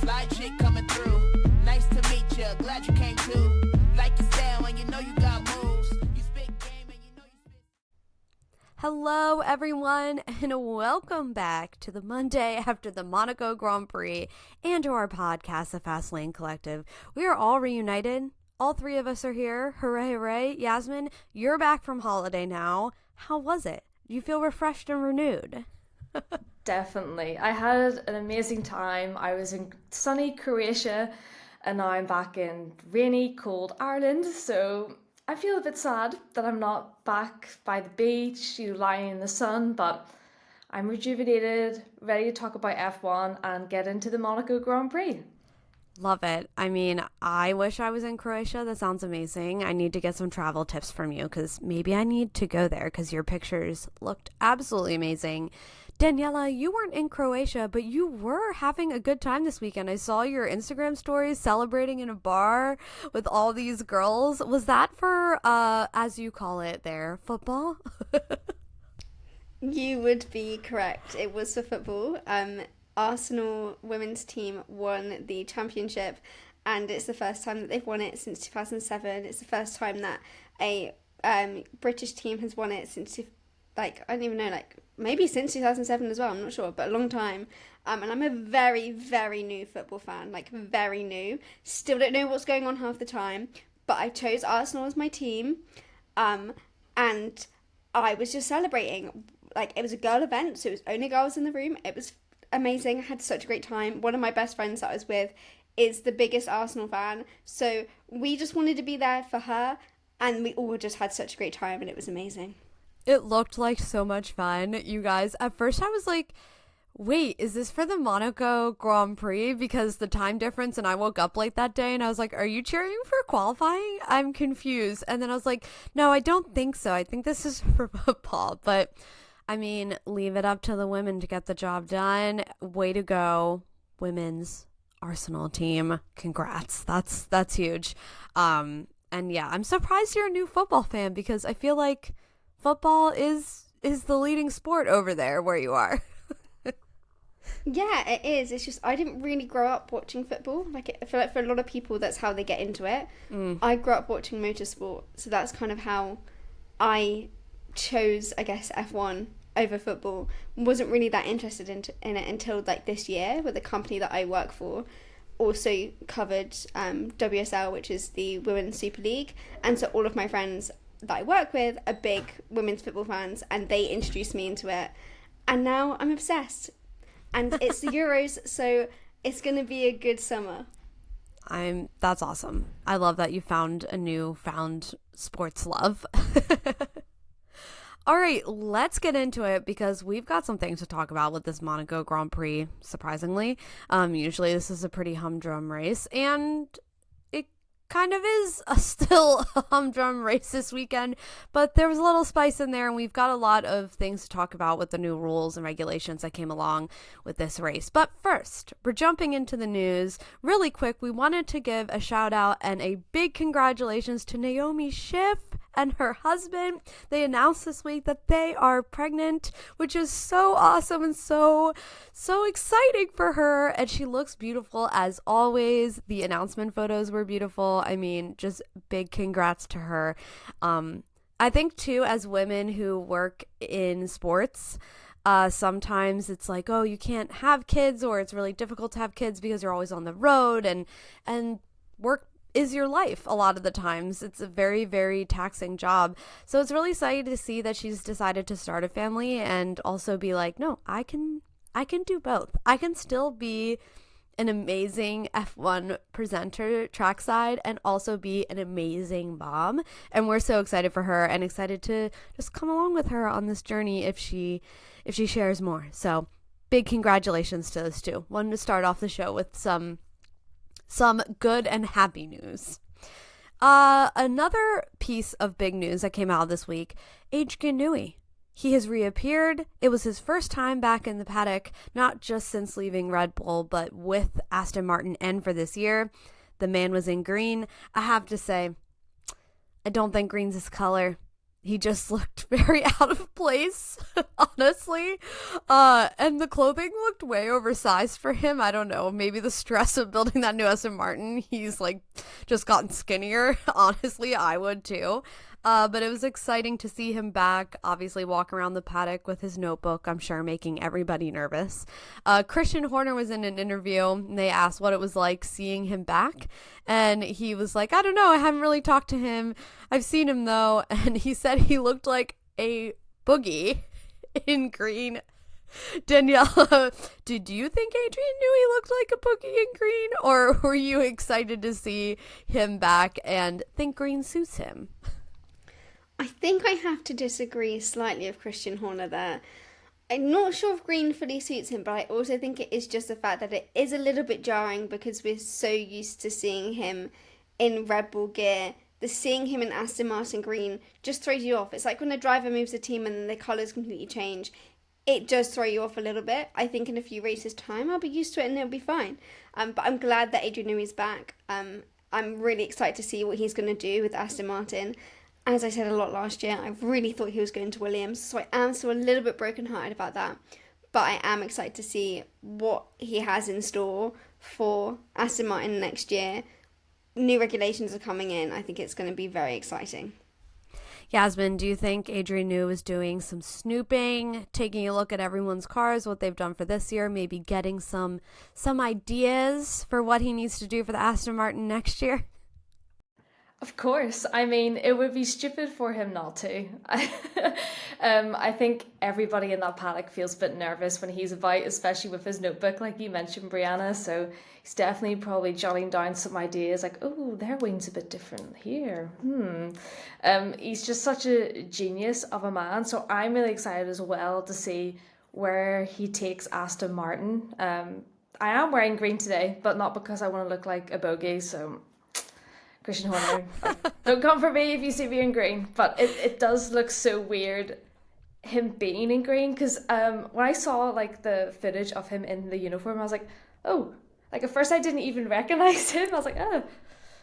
Fly chick coming through. Nice to meet you. Glad you came too. Like your style when you know you got moves. You spit game and you know you spit. Hello, everyone, and welcome back to the Monday after the Monaco Grand Prix and to our podcast, The Fast Lane Collective. We are all reunited. All three of us are here. Hooray, hooray. Yasmin, you're back from holiday now. How was it? Do you feel refreshed and renewed? Definitely. I had an amazing time. I was in sunny Croatia and now I'm back in rainy, cold Ireland. So I feel a bit sad that I'm not back by the beach, lying in the sun, but I'm rejuvenated, ready to talk about F1 and get into the Monaco Grand Prix. Love it. I mean, I wish I was in Croatia. That sounds amazing. I need to get some travel tips from you because maybe I need to go there because your pictures looked absolutely amazing. Daniela, you weren't in Croatia, but you were having a good time this weekend. I saw your Instagram stories celebrating in a bar with all these girls. Was that for, as you call it there, football? You would be correct. It was for football. Arsenal women's team won the championship, and it's the first time that they've won it since 2007. It's the first time that a British team has won it since, I don't even know, maybe since 2007 as well, I'm not sure, but a long time. And I'm a very, very new football fan, very new. Still don't know what's going on half the time, but I chose Arsenal as my team, and I was just celebrating. It was a girl event, so it was only girls in the room. It was amazing. I had such a great time. One of my best friends that I was with is the biggest Arsenal fan, so we just wanted to be there for her, and we all just had such a great time, and it was amazing. It looked like so much fun, you guys. At first I was like, wait, is this for the Monaco Grand Prix? Because the time difference, and I woke up late that day and I was like, are you cheering for qualifying? I'm confused. And then I was like, no, I don't think so. I think this is for football. But I mean, leave it up to the women to get the job done. Way to go, women's Arsenal team. Congrats. That's huge. And yeah, I'm surprised you're a new football fan because I feel like football is the leading sport over there where you are. Yeah, it is. It's just I didn't really grow up watching football. I feel like for a lot of people, that's how they get into it. I grew up watching motorsport, so that's kind of how I chose, I guess, F1 over football. Wasn't really that interested in it until this year, with the company that I work for also covered WSL, which is the Women's Super League, and so all of my friends that I work with are big women's football fans, and they introduced me into it, and now I'm obsessed. And it's the Euros, so it's going to be a good summer. That's awesome. I love that you found a newfound sports love. All right, let's get into it because we've got some things to talk about with this Monaco Grand Prix, surprisingly. Usually this is a pretty humdrum race, and it kind of is still a humdrum race this weekend, but there was a little spice in there, and we've got a lot of things to talk about with the new rules and regulations that came along with this race. But first, we're jumping into the news really quick. We wanted to give a shout out and a big congratulations to Naomi Schiff and her husband. They announced this week that they are pregnant, which is so awesome and so exciting for her. And she looks beautiful as always. The announcement photos were beautiful. I mean, just big congrats to her. I think too, as women who work in sports, sometimes it's like, oh, you can't have kids, or it's really difficult to have kids because you're always on the road, and work is your life a lot of the times. It's a very, very taxing job. So it's really exciting to see that she's decided to start a family and also be like, no, I can do both. I can still be an amazing F1 presenter trackside and also be an amazing mom. And we're so excited for her and excited to just come along with her on this journey if she shares more. So big congratulations to those two. Wanted to start off the show with some good and happy news. Another piece of big news that came out this week, Adrian Newey. He has reappeared. It was his first time back in the paddock, not just since leaving Red Bull, but with Aston Martin and for this year. The man was in green. I have to say, I don't think green's his color. he just looked very out of place, honestly. And the clothing looked way oversized for him. I don't know, maybe the stress of building that new Aston Martin, he's like just gotten skinnier. Honestly, I would too. But it was exciting to see him back, obviously walk around the paddock with his notebook, I'm sure making everybody nervous. Christian Horner was in an interview, and they asked what it was like seeing him back. And he was like, I don't know, I haven't really talked to him. I've seen him though. And he said he looked like a boogie in green. Daniela, did you think Adrian knew he looked like a boogie in green? Or were you excited to see him back and think green suits him? I think I have to disagree slightly with Christian Horner there. I'm not sure if green fully suits him, but I also think it is just the fact that it is a little bit jarring because we're so used to seeing him in Red Bull gear. Seeing him in Aston Martin green just throws you off. It's like when a driver moves a team and then the colours completely change. It does throw you off a little bit. I think in a few races' time I'll be used to it and it'll be fine. But I'm glad that Adrian Newey's back. I'm really excited to see what he's going to do with Aston Martin. As I said a lot last year, I really thought he was going to Williams, so I am still a little bit brokenhearted about that. But I am excited to see what he has in store for Aston Martin next year. New regulations are coming in. I think it's going to be very exciting. Yasmin, do you think Adrian Newey is doing some snooping, taking a look at everyone's cars, what they've done for this year, maybe getting some ideas for what he needs to do for the Aston Martin next year? Of course. I mean, it would be stupid for him not to. I think everybody in that paddock feels a bit nervous when he's about, especially with his notebook, like you mentioned, Brianna. So he's definitely probably jotting down some ideas like, oh, their wing's a bit different here. He's just such a genius of a man. So I'm really excited as well to see where he takes Aston Martin. I am wearing green today, but not because I want to look like a bogey. So Christian Horner, don't come for me if you see me in green. But it does look so weird, him being in green, because when I saw like the footage of him in the uniform, I was like, oh, like at first I didn't even recognize him. I was like, oh,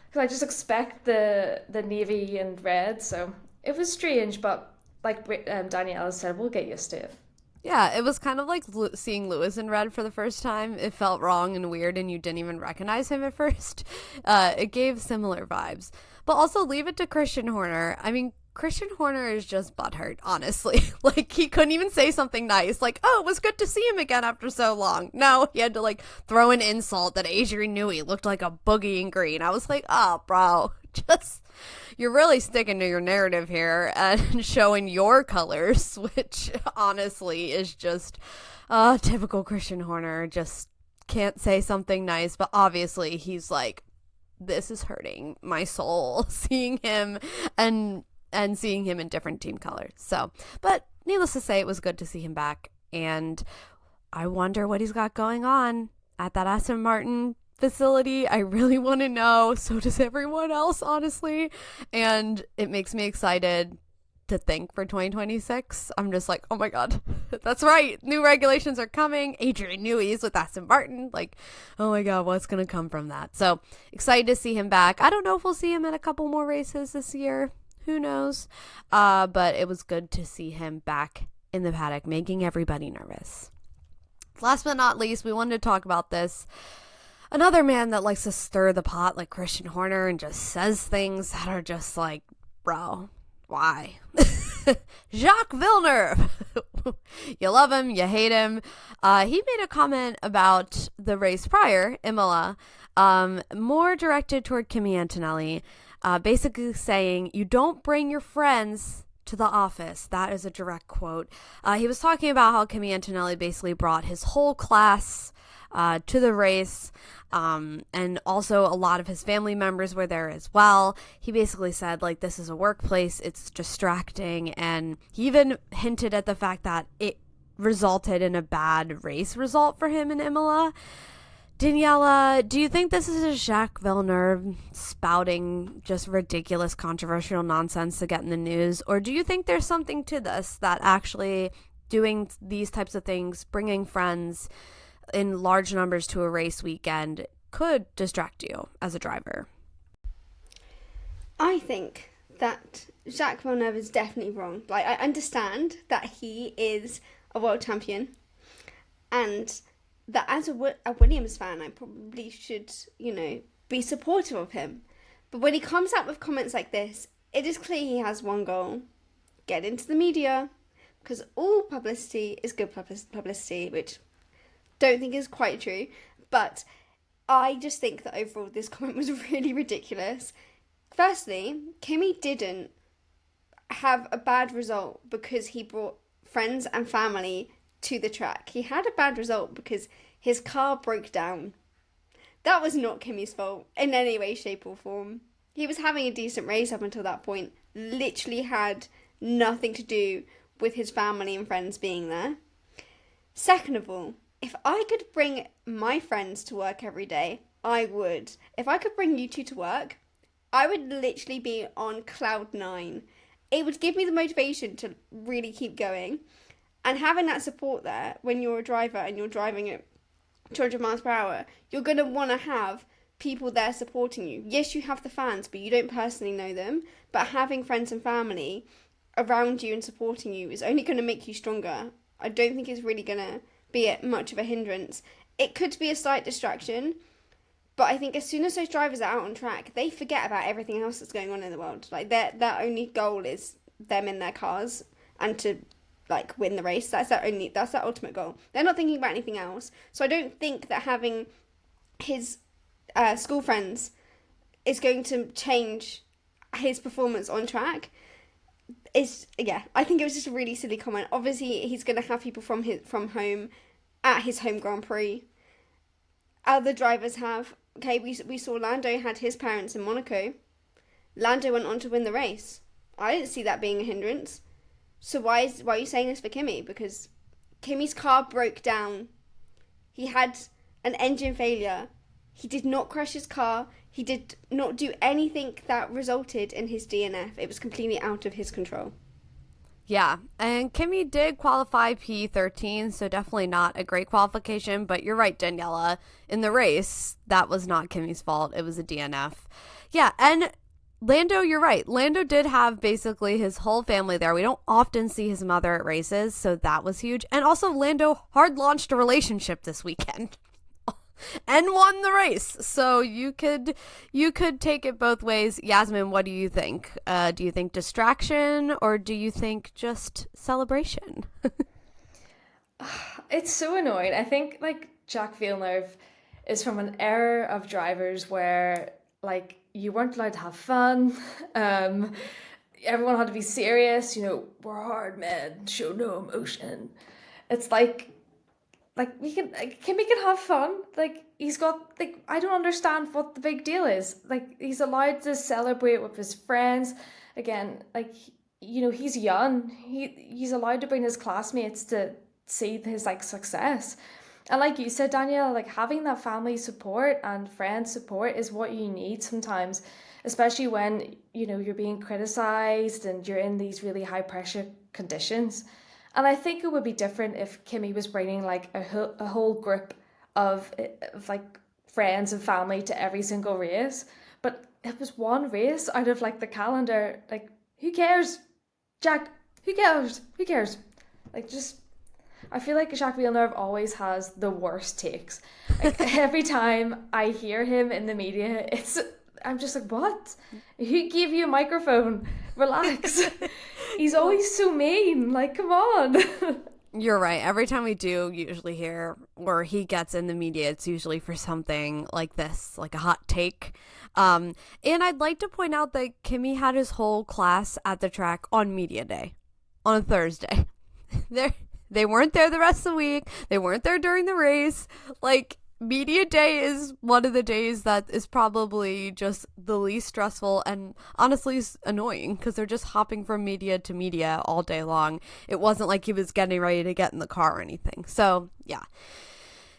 because I just expect the navy and red. So it was strange, but like Daniela said, we'll get used to it. Yeah, it was kind of like seeing Lewis in red for the first time. It felt wrong and weird and you didn't even recognize him at first. It gave similar vibes. But also leave it to Christian Horner. I mean, Christian Horner is just butthurt, honestly. Like, he couldn't even say something nice. Like, oh, it was good to see him again after so long. No, he had to, like, throw an insult that Adrian Newey looked like a boogie in green. I was like, oh, bro, just... You're really sticking to your narrative here and showing your colors, which honestly is just typical Christian Horner. Just can't say something nice, but obviously he's like, this is hurting my soul seeing him and seeing him in different team colors. So, but needless to say, it was good to see him back, and I wonder what he's got going on at that Aston Martin facility. I really want to know. So does everyone else, honestly. And it makes me excited to think for 2026. I'm just like, oh my god, that's right, new regulations are coming. Adrian Newey's with Aston Martin. Like, oh my god, what's gonna come from that? So excited to see him back. I don't know if we'll see him at a couple more races this year, who knows, but it was good to see him back in the paddock, making everybody nervous. Last but not least, we wanted to talk about this. Another man that likes to stir the pot like Christian Horner and just says things that are just like, bro, why? Jacques Villeneuve. You love him, you hate him. He made a comment about the race prior, Imola, more directed toward Kimi Antonelli, basically saying, you don't bring your friends to the office. That is a direct quote. He was talking about how Kimi Antonelli basically brought his whole class to the race, and also a lot of his family members were there as well. He basically said, like, this is a workplace, it's distracting, and he even hinted at the fact that it resulted in a bad race result for him in Imola. Daniela, do you think this is a Jacques Villeneuve spouting just ridiculous, controversial nonsense to get in the news, or do you think there's something to this, that actually doing these types of things, bringing friends in large numbers to a race weekend, could distract you as a driver? I think that Jacques Villeneuve is definitely wrong. Like, I understand that he is a world champion, and that as a Williams fan, I probably should, be supportive of him. But when he comes out with comments like this, it is clear he has one goal: get into the media, because all publicity is good publicity, which don't think is quite true. But I just think that overall this comment was really ridiculous. Firstly, Kimi didn't have a bad result because he brought friends and family to the track. He had a bad result because his car broke down. That was not Kimi's fault in any way, shape or form. He was having a decent race up until that point. Literally had nothing to do with his family and friends being there. Second of all, if I could bring my friends to work every day, I would. If I could bring you two to work, I would literally be on cloud 9. It would give me the motivation to really keep going. And having that support there when you're a driver and you're driving at 200 miles per hour, you're going to want to have people there supporting you. Yes, you have the fans, but you don't personally know them. But having friends and family around you and supporting you is only going to make you stronger. I don't think it's really going to be much of a hindrance. It could be a slight distraction, but I think as soon as those drivers are out on track, they forget about everything else that's going on in the world. Like, their only goal is them in their cars and to win the race. That's their ultimate goal. They're not thinking about anything else. So I don't think that having his school friends is going to change his performance on track. I think it was just a really silly comment. Obviously, he's going to have people from home at his home Grand Prix. Other drivers have. Okay, we saw Lando had his parents in Monaco. Lando went on to win the race. I didn't see that being a hindrance. So why are you saying this for Kimi? Because Kimi's car broke down. He had an engine failure. He did not crash his car. He did not do anything that resulted in his DNF. It was completely out of his control. Yeah, and Kimi did qualify P13, so definitely not a great qualification, but you're right, Daniela. In the race, that was not Kimi's fault. It was a DNF. Yeah, and Lando, you're right. Lando did have basically his whole family there. We don't often see his mother at races, so that was huge. And also, Lando hard launched a relationship this weekend. And won the race. So you could take it both ways. Yasmin, what do you think? Do you think distraction or do you think just celebration? It's so annoying. I think Jacques Villeneuve is from an era of drivers where you weren't allowed to have fun. Everyone had to be serious. We're hard men, show no emotion. It's Kimi can have fun. He's got, I don't understand what the big deal is. He's allowed to celebrate with his friends. Again, he's young. He's allowed to bring his classmates to see his, success. And like you said, Danielle, having that family support and friend support is what you need sometimes, especially when, you're being criticized and you're in these really high pressure conditions. And I think it would be different if Kimi was bringing a whole group of friends and family to every single race. But it was one race out of the calendar. Who cares? Jack, who cares? Who cares? I feel like Jacques Villeneuve always has the worst takes. Every time I hear him in the media, I'm just what? Who gave you a microphone? Relax. He's always so mean. Come on. You're right. Every time we do usually hear where he gets in the media, it's usually for something like this, like a hot take. And I'd like to point out that Kimi had his whole class at the track on media day, on a Thursday. They weren't there the rest of the week. They weren't there during the race. Media day is one of the days that is probably just the least stressful and honestly annoying because they're just hopping from media to media all day long. It wasn't like he was getting ready to get in the car or anything. So, yeah.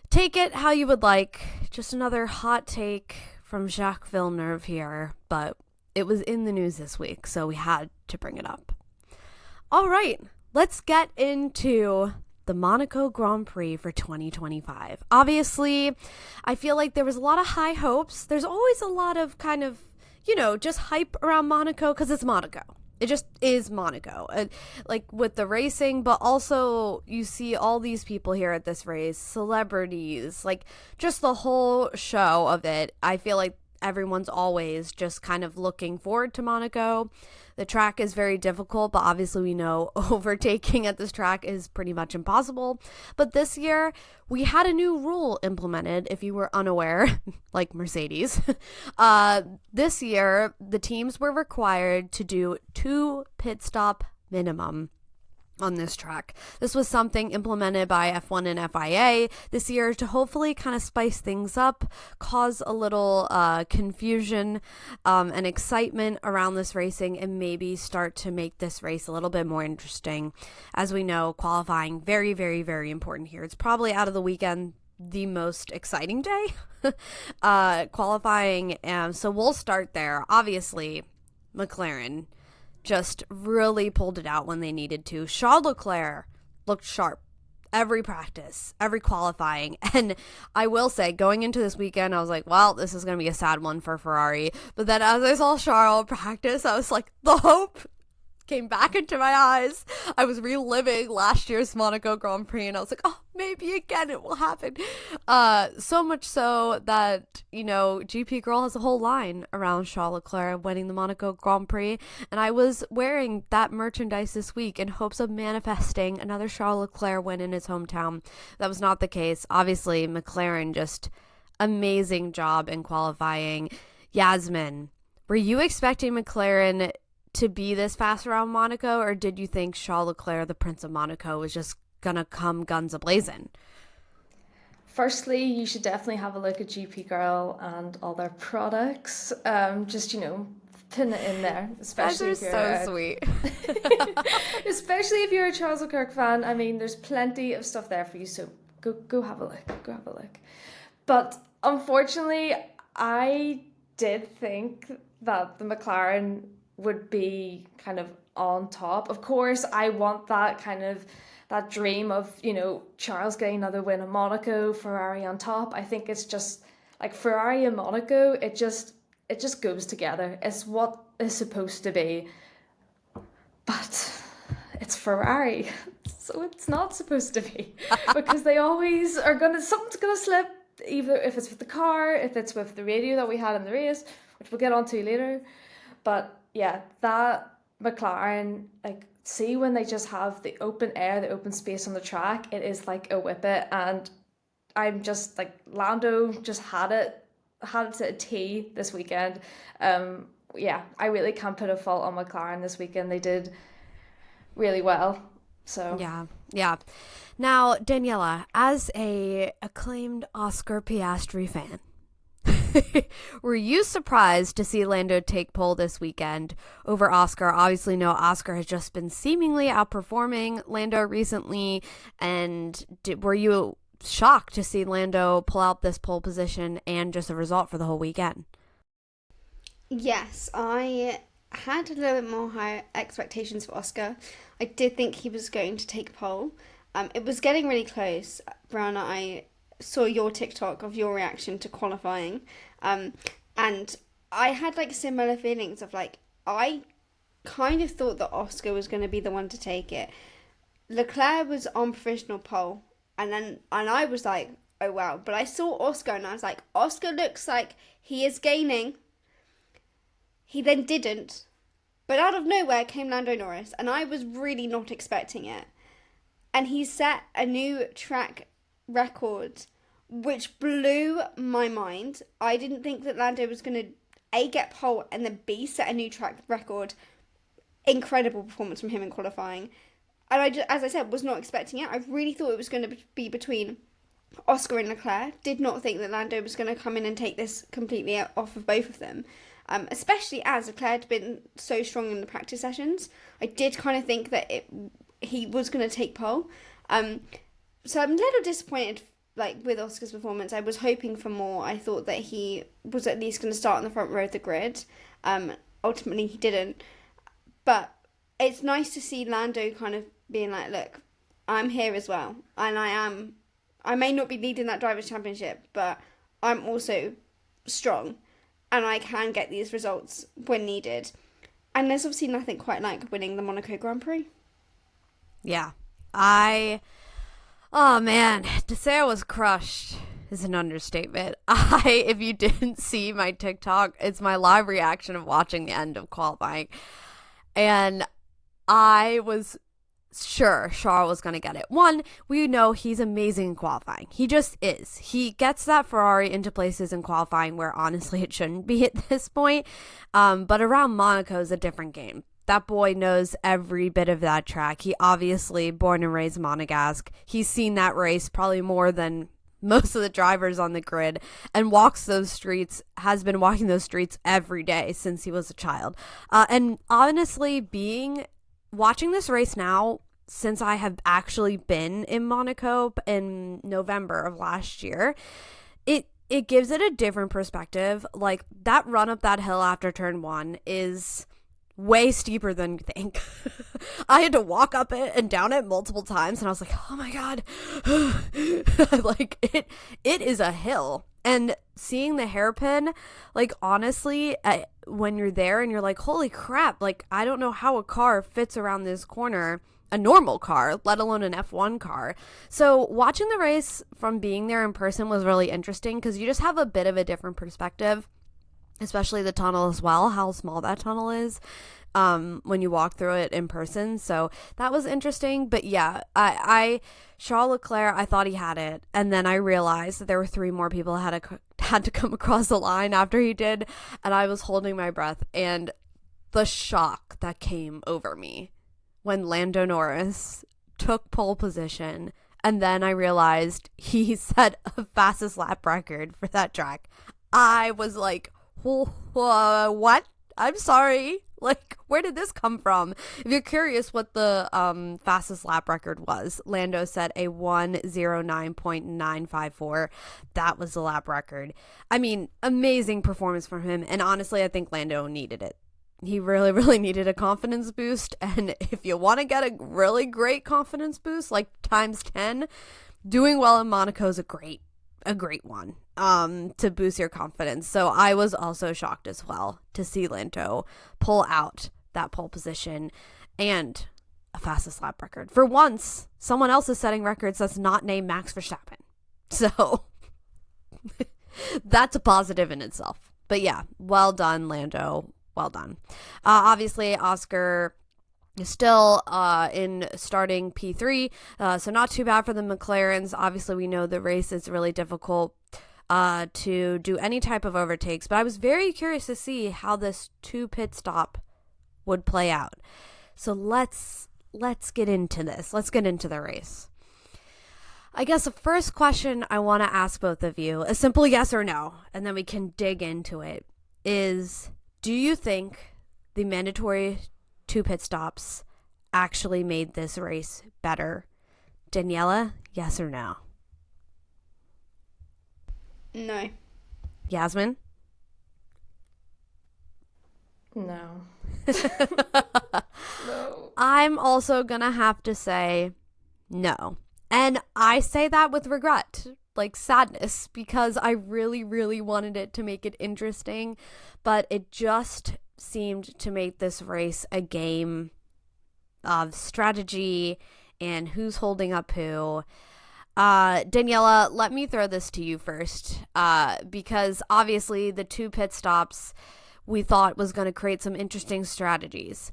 Take it how you would like. Just another hot take from Jacques Villeneuve here, but it was in the news this week, so we had to bring it up. All right, let's get into the Monaco Grand Prix for 2025. Obviously, I feel like there was a lot of high hopes. There's always a lot of kind of, just hype around Monaco because it's Monaco. It just is Monaco, like with the racing, but also you see all these people here at this race, celebrities, like just the whole show of it. I feel like everyone's always just kind of looking forward to Monaco. The track is very difficult, but obviously we know overtaking at this track is pretty much impossible. But this year, we had a new rule implemented, if you were unaware, like Mercedes. This year, the teams were required to do 2 pit stop minimum on this track. This was something implemented by F1 and FIA this year to hopefully kind of spice things up, cause a little confusion and excitement around this racing, and maybe start to make this race a little bit more interesting. As we know, qualifying very, very, very important here. It's probably out of the weekend the most exciting day, qualifying. So we'll start there. Obviously, McLaren just really pulled it out when they needed to. Charles Leclerc looked sharp every practice, every qualifying. And I will say, going into this weekend, I was like, well, this is going to be a sad one for Ferrari. But then as I saw Charles practice, I was like, the hope came back into my eyes. I was reliving last year's Monaco Grand Prix, and I was like, oh, maybe again it will happen. So much so that, GP Girl has a whole line around Charles Leclerc winning the Monaco Grand Prix, and I was wearing that merchandise this week in hopes of manifesting another Charles Leclerc win in his hometown. That was not the case. Obviously, McLaren just amazing job in qualifying. Yasmin, were you expecting McLaren to be this fast around Monaco, or did you think Charles Leclerc, the Prince of Monaco, was just gonna come guns a-blazing? Firstly, you should definitely have a look at GP Girl and all their products. Just, pin it in there, especially if you're so sweet. Especially if you're a Charles Leclerc fan. I mean, there's plenty of stuff there for you, so go have a look. Go have a look. But unfortunately, I did think that the McLaren would be kind of on top. Of course, I want that dream of, Charles getting another win in Monaco, Ferrari on top. I think it's just like Ferrari and Monaco, it just goes together. It's what is supposed to be. But it's Ferrari, so it's not supposed to be. Because they always are something's gonna slip, either if it's with the car, if it's with the radio that we had in the race, which we'll get onto later. But yeah, that McLaren, see when they just have the open air, the open space on the track, it is like a whippet. And I'm just Lando just had it to a T this weekend. I really can't put a fault on McLaren this weekend. They did really well. So yeah. Now, Daniela, as a acclaimed Oscar Piastri fan, were you surprised to see Lando take pole this weekend over Oscar? Obviously, no, Oscar has just been seemingly outperforming Lando recently. And were you shocked to see Lando pull out this pole position and just a result for the whole weekend? Yes, I had a little bit more high expectations for Oscar. I did think he was going to take pole. It was getting really close. Brianna, I saw your TikTok of your reaction to qualifying, and I had similar feelings of I kind of thought that Oscar was going to be the one to take it. Leclerc was on provisional pole, and I was like, oh wow, but I saw Oscar and I was like, Oscar looks like he is gaining. He then didn't, but out of nowhere came Lando Norris, and I was really not expecting it, and he set a new track record, which blew my mind. I didn't think that Lando was going to A, get pole, and then B, set a new track record. Incredible performance from him in qualifying. And I just, as I said, was not expecting it. I really thought it was going to be between Oscar and Leclerc. Did not think that Lando was going to come in and take this completely off of both of them. Especially as Leclerc had been so strong in the practice sessions. I did kind of think that he was going to take pole. So I'm a little disappointed with Oscar's performance. I was hoping for more. I thought that he was at least going to start on the front row of the grid. Ultimately, he didn't. But it's nice to see Lando kind of being like, look, I'm here as well. And I may not be leading that Drivers' Championship, but I'm also strong. and I can get these results when needed. And there's obviously nothing quite like winning the Monaco Grand Prix. Yeah. Oh man, to say I was crushed is an understatement. If you didn't see my TikTok, it's my live reaction of watching the end of qualifying. And I was sure Charles was going to get it. One, we know he's amazing in qualifying. He just is. He gets that Ferrari into places in qualifying where honestly it shouldn't be at this point. But around Monaco is a different game. That boy knows every bit of that track. He obviously born and raised Monegasque. He's seen that race probably more than most of the drivers on the grid, and walks those streets, has been walking those streets every day since he was a child. And honestly, watching this race now, since I have actually been in Monaco in November of last year, it gives it a different perspective. Like, that run up that hill after turn 1 is way steeper than you think. I had to walk up it and down it multiple times, and I was like, oh my god. Like, it is a hill. And seeing the hairpin, like, honestly, when you're there and you're like, holy crap, like, I don't know how a car fits around this corner, a normal car, let alone an F1 car. So watching the race from being there in person was really interesting, because you just have a bit of a different perspective, especially the tunnel as well, how small that tunnel is when you walk through it in person. So that was interesting. But yeah, Charles Leclerc, I thought he had it, and then I realized that there were 3 more people had to come across the line after he did, and I was holding my breath. And the shock that came over me when Lando Norris took pole position, and then I realized he set a fastest lap record for that track. I was like, what? I'm sorry. Like, where did this come from? If you're curious what the fastest lap record was, Lando set a 1:09.954. That was the lap record. I mean, amazing performance from him. And honestly, I think Lando needed it. He really, really needed a confidence boost. And if you want to get a really great confidence boost, like times 10, doing well in Monaco is a great one to boost your confidence. So I was also shocked as well to see Lando pull out that pole position and a fastest lap record. For once, someone else is setting records that's not named Max Verstappen. So that's a positive in itself. But yeah, well done, Lando. Well done. Obviously, Oscar still in starting P3, so not too bad for the McLarens. Obviously, we know the race is really difficult to do any type of overtakes, but I was very curious to see how this two-pit stop would play out. So let's get into this. Let's get into the race. I guess the first question I want to ask both of you, a simple yes or no, and then we can dig into it, is do you think the mandatory 2 pit stops actually made this race better? Daniela, yes or no? No. Yasmin? No. No. I'm also gonna have to say no. And I say that with regret, like sadness, because I really, really wanted it to make it interesting, but it just seemed to make this race a game of strategy and who's holding up who. Daniela, let me throw this to you first, because obviously the 2 pit stops we thought was going to create some interesting strategies.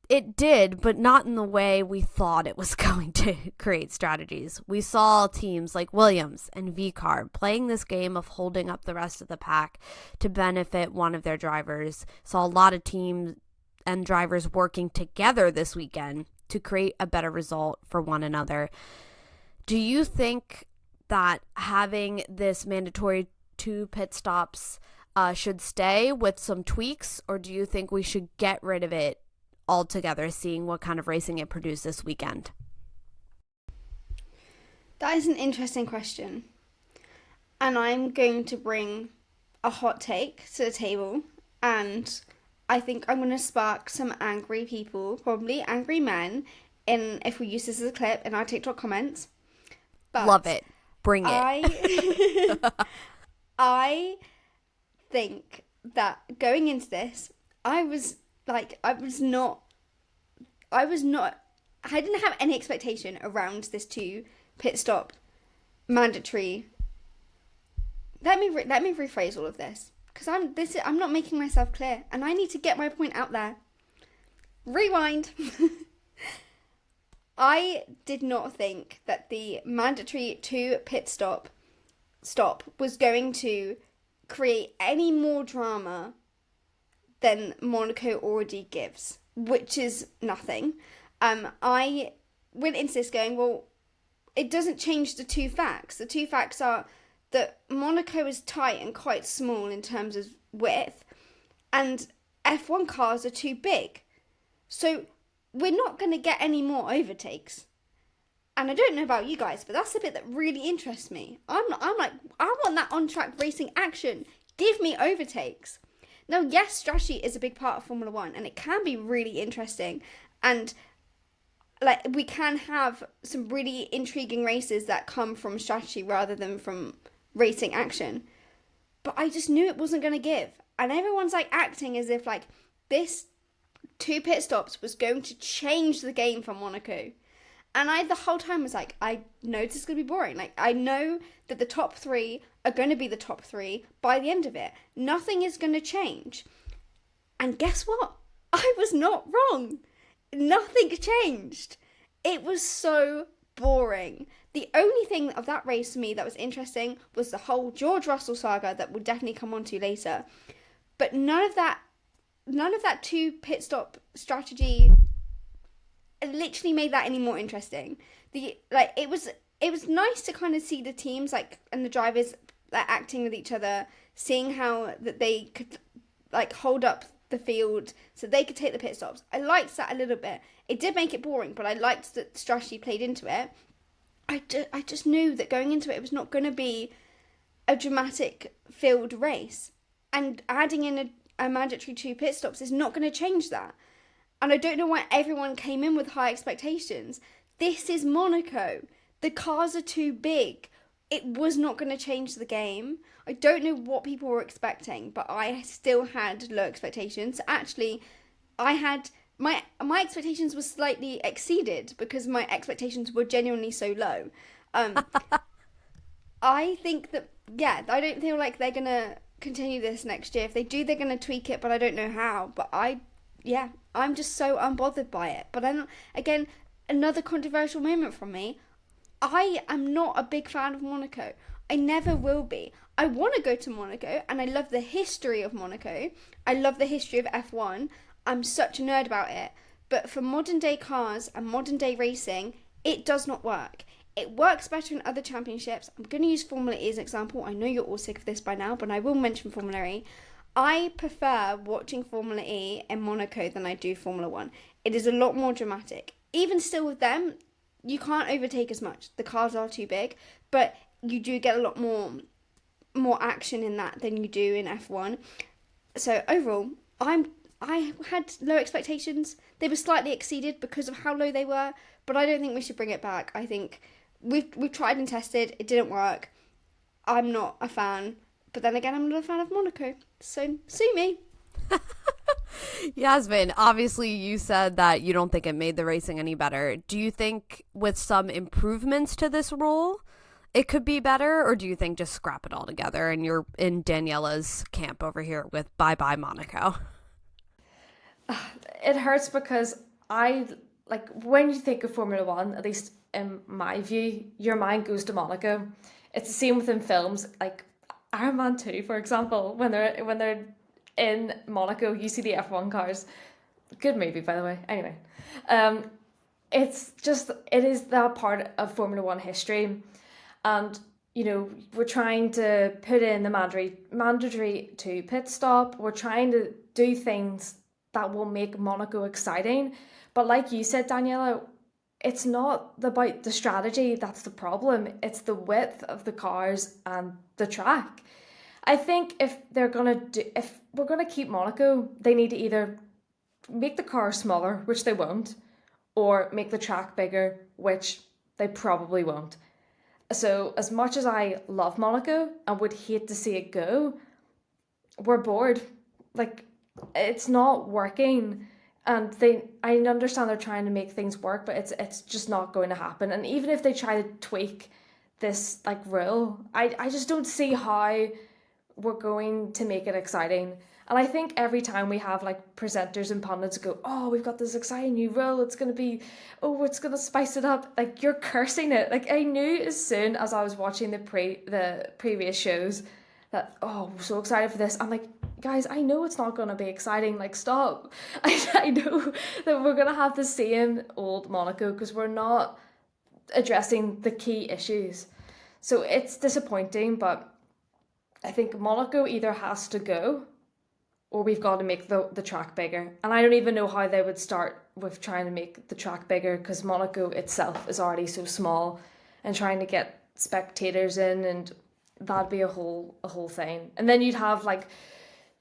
It did, but not in the way we thought it was going to create strategies. We saw teams like Williams and VCAR playing this game of holding up the rest of the pack to benefit one of their drivers. Saw a lot of teams and drivers working together this weekend to create a better result for one another. Do you think that having this mandatory 2 pit stops should stay with some tweaks, or do you think we should get rid of it altogether, seeing what kind of racing it produced this weekend? That is an interesting question. And I'm going to bring a hot take to the table. And I think I'm going to spark some angry people, probably angry men, if we use this as a clip in our TikTok comments. But love it. Bring it. I think that going into this, I didn't have any expectation around this two pit stop mandatory. Let me rephrase all of this, because I'm not making myself clear, and I need to get my point out there. Rewind. I did not think that the mandatory two pit stop was going to create any more drama than Monaco already gives, which is nothing. I went into this going, well, it doesn't change the two facts. The two facts are that Monaco is tight and quite small in terms of width, and F1 cars are too big. So we're not going to get any more overtakes. And I don't know about you guys, but that's the bit that really interests me. I'm like, I want that on-track racing action. Give me overtakes. Now, yes, strategy is a big part of Formula One, and it can be really interesting. And like, we can have some really intriguing races that come from strategy rather than from racing action. But I just knew it wasn't going to give. And everyone's like acting as if like this two pit stops was going to change the game for Monaco. And I, the whole time, was like, I know this is going to be boring. Like, I know that the top three are going to be the top three by the end of it. Nothing is going to change. And guess what? I was not wrong. Nothing changed. It was so boring. The only thing of that race for me that was interesting was the whole George Russell saga that we'll definitely come on to later. But none of that two pit stop strategy literally made that any more interesting. It was nice to kind of see the teams like and the drivers like acting with each other, seeing how that they could like hold up the field so they could take the pit stops. I liked that a little bit. It did make it boring, but I liked that the strategy played into it. I just knew that going into it was not going to be a dramatic field race, and adding in a mandatory two pit stops is not going to change that. And I don't know why everyone came in with high expectations. This is Monaco. The cars are too big. It was not going to change the game. I don't know what people were expecting, but I still had low expectations. Actually, I had my expectations were slightly exceeded because my expectations were genuinely so low. I think that, yeah, I don't feel like they're going to continue this next year. If they do, they're going to tweak it, but I don't know how. But I'm just so unbothered by it. But again, another controversial moment from me. I am not a big fan of Monaco. I never will be. I want to go to Monaco, and I love the history of Monaco. I love the history of F1. I'm such a nerd about it. But for modern day cars and modern day racing, it does not work. It works better in other championships. I'm going to use Formula E as an example. I know you're all sick of this by now, but I will mention Formula E. I prefer watching Formula E in Monaco than I do Formula 1. It is a lot more dramatic. Even still with them, you can't overtake as much. The cars are too big, but you do get a lot more action in that than you do in F1. So overall, I had low expectations. They were slightly exceeded because of how low they were, but I don't think we should bring it back. I think we've tried and tested. It didn't work. I'm not a fan. But then again, I'm not a fan of Monaco. So, sue me. Yasmin, obviously you said that you don't think it made the racing any better. Do you think with some improvements to this rule, it could be better? Or do you think just scrap it all together and you're in Daniela's camp over here with bye-bye Monaco? It hurts because when you think of Formula One, at least in my view, your mind goes to Monaco. It's the same within films, like Iron Man 2, for example, when they're in Monaco, you see the F1 cars. Good movie, by the way. Anyway, it is that part of Formula One history, and we're trying to put in the mandatory two pit stop. We're trying to do things that will make Monaco exciting, but like you said, Daniela, it's not about the strategy that's the problem. It's the width of the cars and the track. I think if we're gonna keep Monaco, they need to either make the cars smaller, which they won't, or make the track bigger, which they probably won't. So as much as I love Monaco and would hate to see it go, we're bored. Like, it's not working. And I understand they're trying to make things work, but it's just not going to happen. And even if they try to tweak this like rule, I just don't see how we're going to make it exciting. And I think every time we have like presenters and pundits go, oh, we've got this exciting new rule, it's going to be, oh, it's going to spice it up. Like, you're cursing it. Like, I knew as soon as I was watching the previous shows that, oh, I'm so excited for this. I'm like, guys, I know it's not going to be exciting. Like, stop. I know that we're going to have the same old Monaco because we're not addressing the key issues. So it's disappointing, but I think Monaco either has to go or we've got to make the track bigger. And I don't even know how they would start with trying to make the track bigger because Monaco itself is already so small, and trying to get spectators in, and that'd be a whole thing. And then you'd have like,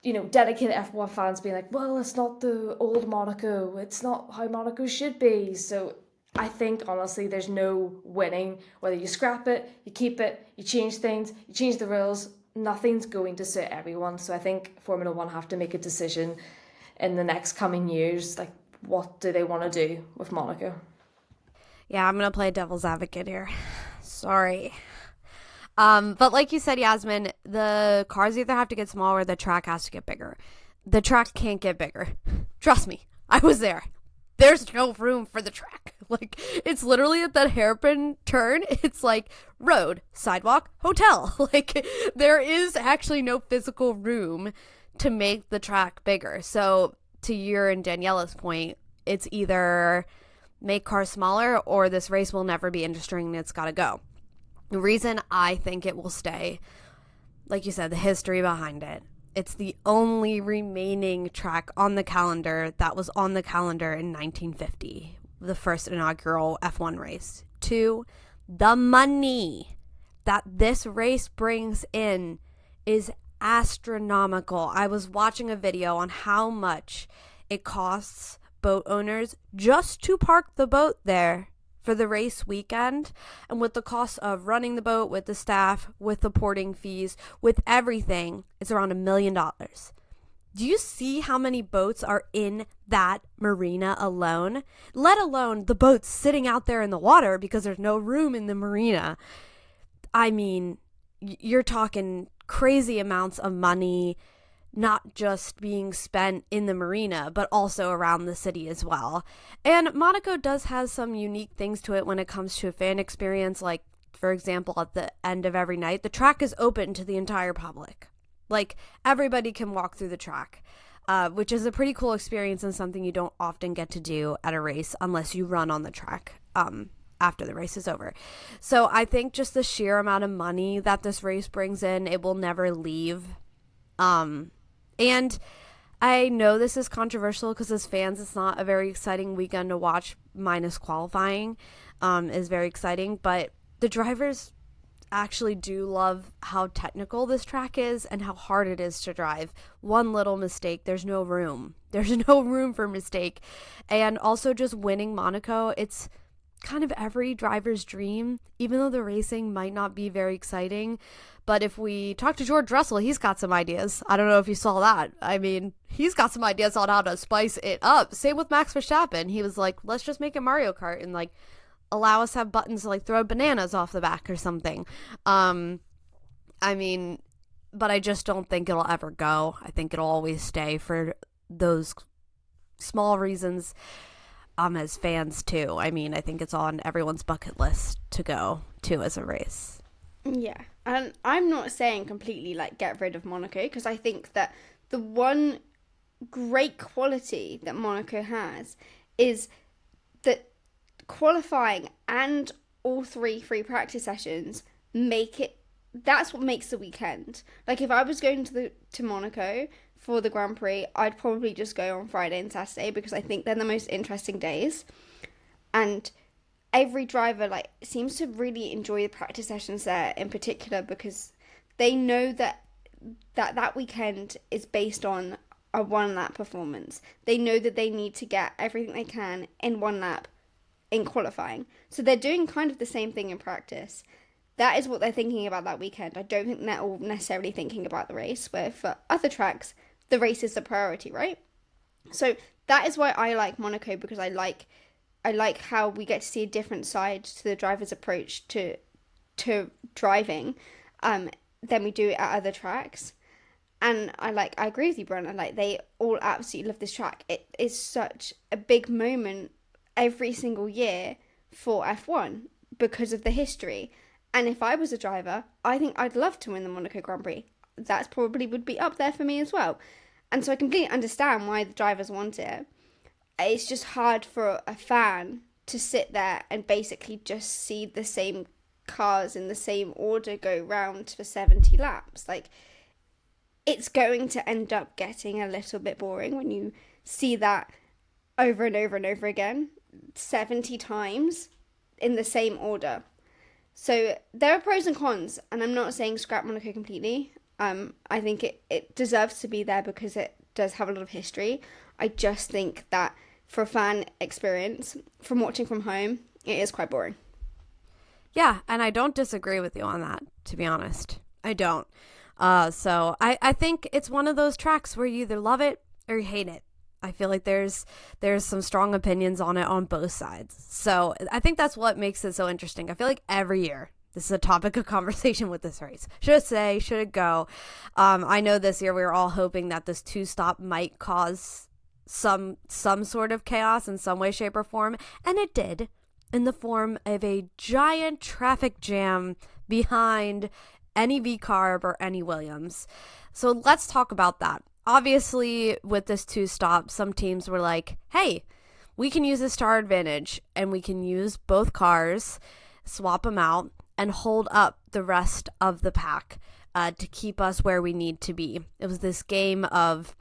you know, dedicated F1 fans being like, well, it's not the old Monaco, it's not how Monaco should be. So I think honestly there's no winning. Whether you scrap it, you keep it, you change things, you change the rules, nothing's going to suit everyone. So I think Formula One have to make a decision in the next coming years, like, what do they want to do with Monaco? Yeah, I'm gonna play devil's advocate here. Sorry. But like you said, Yasmin, the cars either have to get smaller or the track has to get bigger. The track can't get bigger. Trust me, I was there. There's no room for the track. Like, it's literally at that hairpin turn. It's like road, sidewalk, hotel. Like, there is actually no physical room to make the track bigger. So to your and Daniela's point, it's either make cars smaller or this race will never be interesting and it's got to go. The reason I think it will stay, like you said, the history behind it. It's the only remaining track on the calendar that was on the calendar in 1950, the first inaugural F1 race. 2, the money that this race brings in is astronomical. I was watching a video on how much it costs boat owners just to park the boat there for the race weekend, and with the cost of running the boat, with the staff, with the porting fees, with everything, it's around $1 million. Do you see how many boats are in that marina alone? Let alone the boats sitting out there in the water because there's no room in the marina. I mean, you're talking crazy amounts of money, not just being spent in the marina, but also around the city as well. And Monaco does have some unique things to it when it comes to a fan experience. Like, for example, at the end of every night, the track is open to the entire public. Like, everybody can walk through the track, which is a pretty cool experience and something you don't often get to do at a race unless you run on the track after the race is over. So I think just the sheer amount of money that this race brings in, it will never leave. And I know this is controversial because as fans, it's not a very exciting weekend to watch, minus qualifying is very exciting. But the drivers actually do love how technical this track is and how hard it is to drive. One little mistake, there's no room. There's no room for mistake. And also just winning Monaco, it's kind of every driver's dream, even though the racing might not be very exciting. But if we talk to George Russell, he's got some ideas. I don't know if you saw that. I mean, he's got some ideas on how to spice it up. Same with Max Verstappen. He was like, let's just make it Mario Kart and like allow us to have buttons to like throw bananas off the back or something. I mean, but I just don't think it'll ever go. I think it'll always stay for those small reasons. As fans too. I mean, I think it's on everyone's bucket list to go to as a race. Yeah, and I'm not saying completely like get rid of Monaco, because I think that the one great quality that Monaco has is that qualifying and all 3 free practice sessions make it, that's what makes the weekend. Like, if I was going to Monaco for the Grand Prix, I'd probably just go on Friday and Saturday because I think they're the most interesting days. And every driver like seems to really enjoy the practice sessions there in particular because they know that weekend is based on a 1 lap performance. They know that they need to get everything they can in 1 lap in qualifying. So they're doing kind of the same thing in practice. that is what they're thinking about that weekend. I don't think they're all necessarily thinking about the race, where for other tracks, the race is the priority, right? So that is why I like Monaco, because I like how we get to see a different side to the driver's approach to driving than we do at other tracks. And I agree with you, Brenna. Like, they all absolutely love this track. It is such a big moment every single year for F1 because of the history. And if I was a driver, I think I'd love to win the Monaco Grand Prix. That probably would be up there for me as well. And so I completely understand why the drivers want it. It's just hard for a fan to sit there and basically just see the same cars in the same order go round for 70 laps. Like, it's going to end up getting a little bit boring when you see that over and over and over again, 70 times in the same order. So there are pros and cons, and I'm not saying scrap Monaco completely. I think it deserves to be there because it does have a lot of history. I just think that for a fan experience, from watching from home, it is quite boring. Yeah, and I don't disagree with you on that, to be honest. I don't. So I think it's one of those tracks where you either love it or you hate it. I feel like there's some strong opinions on it on both sides. So I think that's what makes it so interesting. I feel like every year this is a topic of conversation with this race. Should it stay? Should it go? I know this year we were all hoping that this two-stop might cause some sort of chaos in some way, shape, or form. And it did, in the form of a giant traffic jam behind any V-carb or any Williams. So let's talk about that. Obviously, with this two-stop, some teams were like, hey, we can use this to our advantage, and we can use both cars, swap them out, and hold up the rest of the pack to keep us where we need to be. It was this game of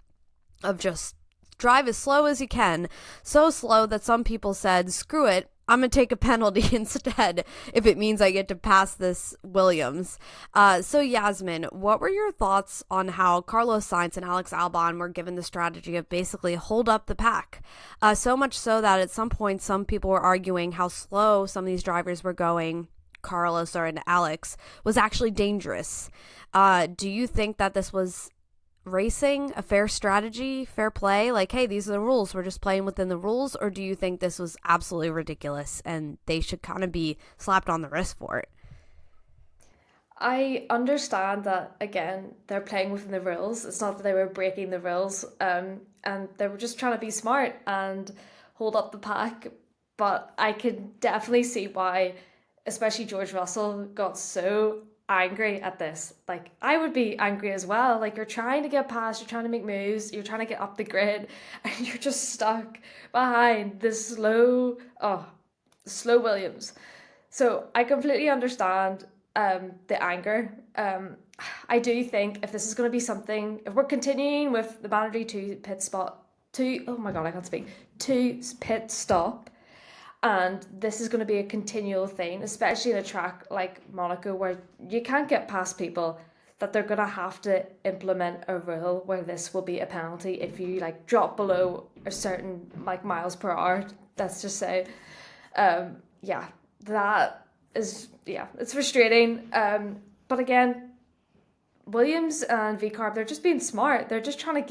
just drive as slow as you can, so slow that some people said, screw it, I'm going to take a penalty instead if it means I get to pass this Williams. So Yasmin, what were your thoughts on how Carlos Sainz and Alex Albon were given the strategy of basically hold up the pack? So much so that at some point some people were arguing how slow some of these drivers were going, Carlos or Alex, was actually dangerous. Do you think that this was racing, a fair strategy, fair play? Like, hey, these are the rules, we're just playing within the rules? Or do you think this was absolutely ridiculous and they should kind of be slapped on the wrist for it? I understand that, again, they're playing within the rules. It's not that they were breaking the rules, and they were just trying to be smart and hold up the pack. But I could definitely see why, especially George Russell, got so angry at this. Like, I would be angry as well. Like, you're trying to get past, you're trying to make moves, you're trying to get up the grid, and you're just stuck behind this slow Williams. So I completely understand the anger. I do think if this is going to be something, if we're continuing with the mandatory two-pit stop, and this is going to be a continual thing, especially in a track like Monaco where you can't get past people, that they're going to have to implement a rule where this will be a penalty if you like drop below a certain like miles per hour, let's just say. That is, it's frustrating. But again, Williams and V-carb, they're just being smart. They're just trying to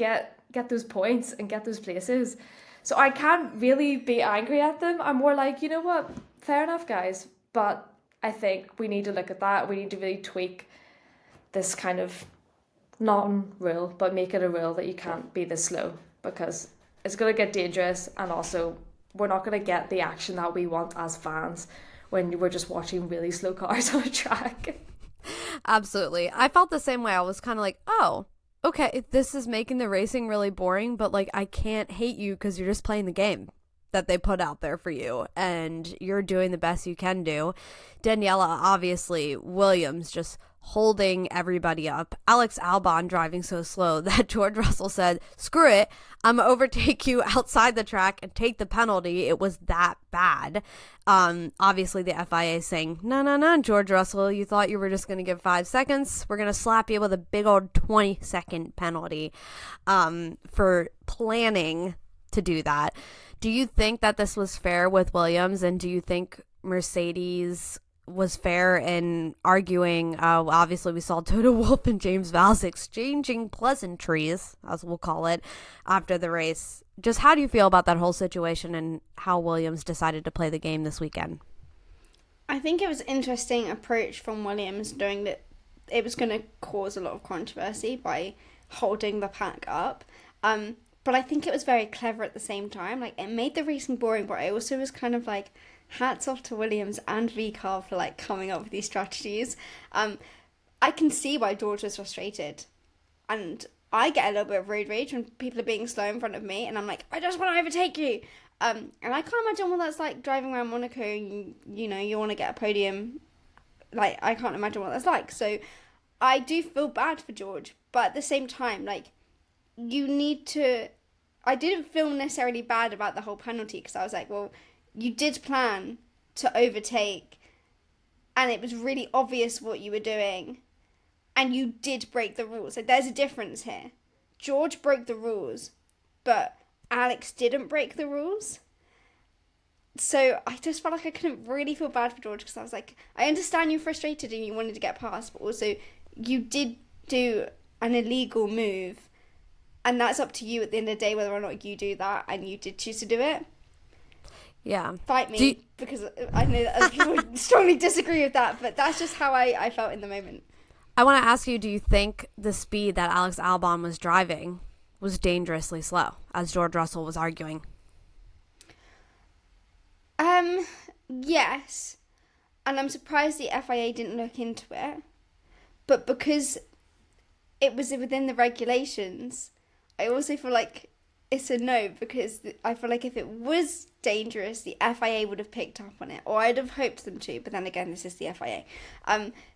get those points and get those places. So I can't really be angry at them. I'm more like, you know what, fair enough, guys. But I think we need to look at that. We need to really tweak this kind of non-rule, but make it a rule that you can't be this slow, because it's going to get dangerous, and also we're not going to get the action that we want as fans when we're just watching really slow cars on a track. Absolutely. I felt the same way. I was kind of like, oh, okay, this is making the racing really boring, but like I can't hate you because you're just playing the game that they put out there for you and you're doing the best you can do. Daniela, obviously, Williams just holding everybody up. Alex Albon driving so slow that George Russell said, screw it, I'm gonna overtake you outside the track and take the penalty. It was that bad. Obviously the FIA saying, no, George Russell, you thought you were just gonna give 5 seconds. We're gonna slap you with a big old 20-second penalty for planning to do that. Do you think that this was fair with Williams, and do you think Mercedes was fair in arguing. Obviously, we saw Toto Wolff and James Vowles exchanging pleasantries, as we'll call it, after the race. Just how do you feel about that whole situation and how Williams decided to play the game this weekend? I think it was an interesting approach from Williams, knowing that it was going to cause a lot of controversy by holding the pack up. But I think it was very clever at the same time. Like, it made the racing boring, but I also was kind of like, hats off to Williams and VCARB for like coming up with these strategies. I can see why George was frustrated. And I get a little bit of road rage when people are being slow in front of me, and I'm like, I just want to overtake you. And I can't imagine what that's like driving around Monaco and, you know, you want to get a podium. Like, I can't imagine what that's like. So I do feel bad for George. But at the same time, like, you need to... I didn't feel necessarily bad about the whole penalty because I was like, well, you did plan to overtake and it was really obvious what you were doing and you did break the rules. Like, there's a difference here. George broke the rules, but Alex didn't break the rules. So I just felt like I couldn't really feel bad for George because I was like, I understand you're frustrated and you wanted to get past, but also you did do an illegal move. And that's up to you at the end of the day whether or not you do that, and you did choose to do it. Yeah. Fight me, because I know that other people strongly disagree with that, but that's just how I felt in the moment. I want to ask you, do you think the speed that Alex Albon was driving was dangerously slow, as George Russell was arguing? Yes. And I'm surprised the FIA didn't look into it. But because it was within the regulations, I also feel like it's a no, because I feel like if it was dangerous, the FIA would have picked up on it, or I'd have hoped them to, but then again, this is the FIA.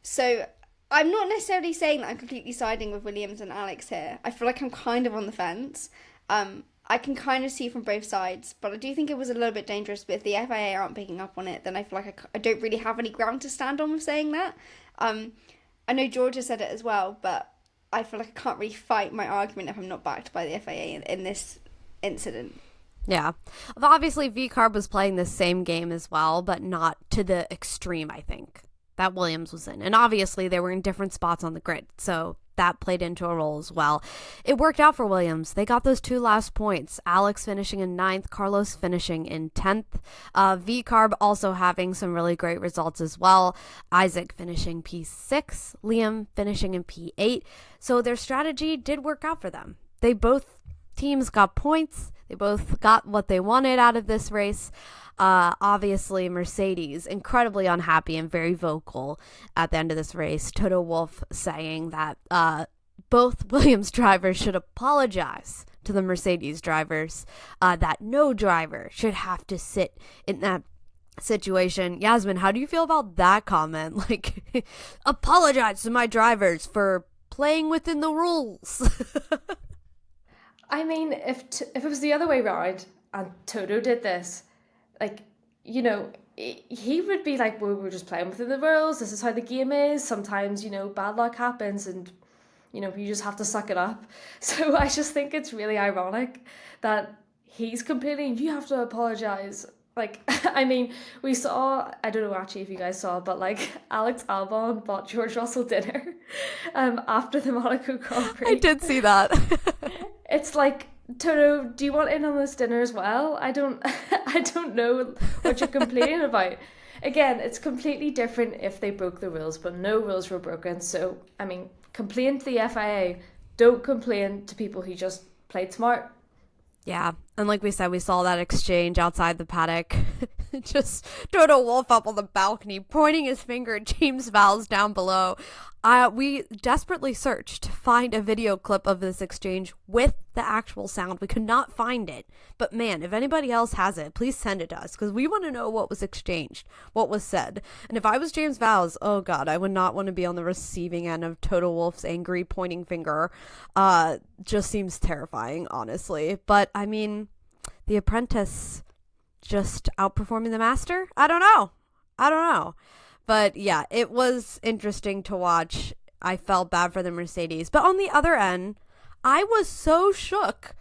So I'm not necessarily saying that I'm completely siding with Williams and Alex here. I feel like I'm kind of on the fence. I can kind of see from both sides, but I do think it was a little bit dangerous, but if the FIA aren't picking up on it, then I feel like I don't really have any ground to stand on with saying that. I know Georgia said it as well, but I feel like I can't really fight my argument if I'm not backed by the FIA in this incident. Yeah. Obviously, VCARB was playing the same game as well, but not to the extreme, I think, that Williams was in. And obviously, they were in different spots on the grid, so that played into a role as well. It worked out for Williams. They got those two last points. Alex finishing in 9th, Carlos finishing in 10th. VCARB also having some really great results as well. Isaac finishing P6, Liam finishing in P8. So their strategy did work out for them. Both teams got points. They both got what they wanted out of this race. Obviously, Mercedes incredibly unhappy and very vocal at the end of this race. Toto Wolff saying that both Williams drivers should apologize to the Mercedes drivers, that no driver should have to sit in that situation. Yasmin, how do you feel about that comment? Like, apologize to my drivers for playing within the rules. I mean, if it was the other way around and Toto did this, like, you know, he would be like, well, we're just playing within the rules. This is how the game is. Sometimes, you know, bad luck happens and, you know, you just have to suck it up. So I just think it's really ironic that he's complaining, you have to apologize. Like, I mean, we saw, I don't know actually if you guys saw, but like Alex Albon bought George Russell dinner after the Monaco Grand Prix. I did see that. It's like, Toto, do you want in on this dinner as well? I don't know what you're complaining about. Again, it's completely different if they broke the rules, but no rules were broken. So, I mean, complain to the FIA. Don't complain to people who just played smart. Yeah, and like we said, we saw that exchange outside the paddock. Just Toto Wolff up on the balcony, pointing his finger at James Vowles down below. We desperately searched to find a video clip of this exchange with the actual sound. We could not find it. But man, if anybody else has it, please send it to us, because we want to know what was exchanged, what was said. And if I was James Vowles, oh God, I would not want to be on the receiving end of Toto Wolff's angry pointing finger. Just seems terrifying, honestly. But I mean, the apprentice just outperforming the master? I don't know. But yeah, it was interesting to watch. I felt bad for the Mercedes. But on the other end, I was so shook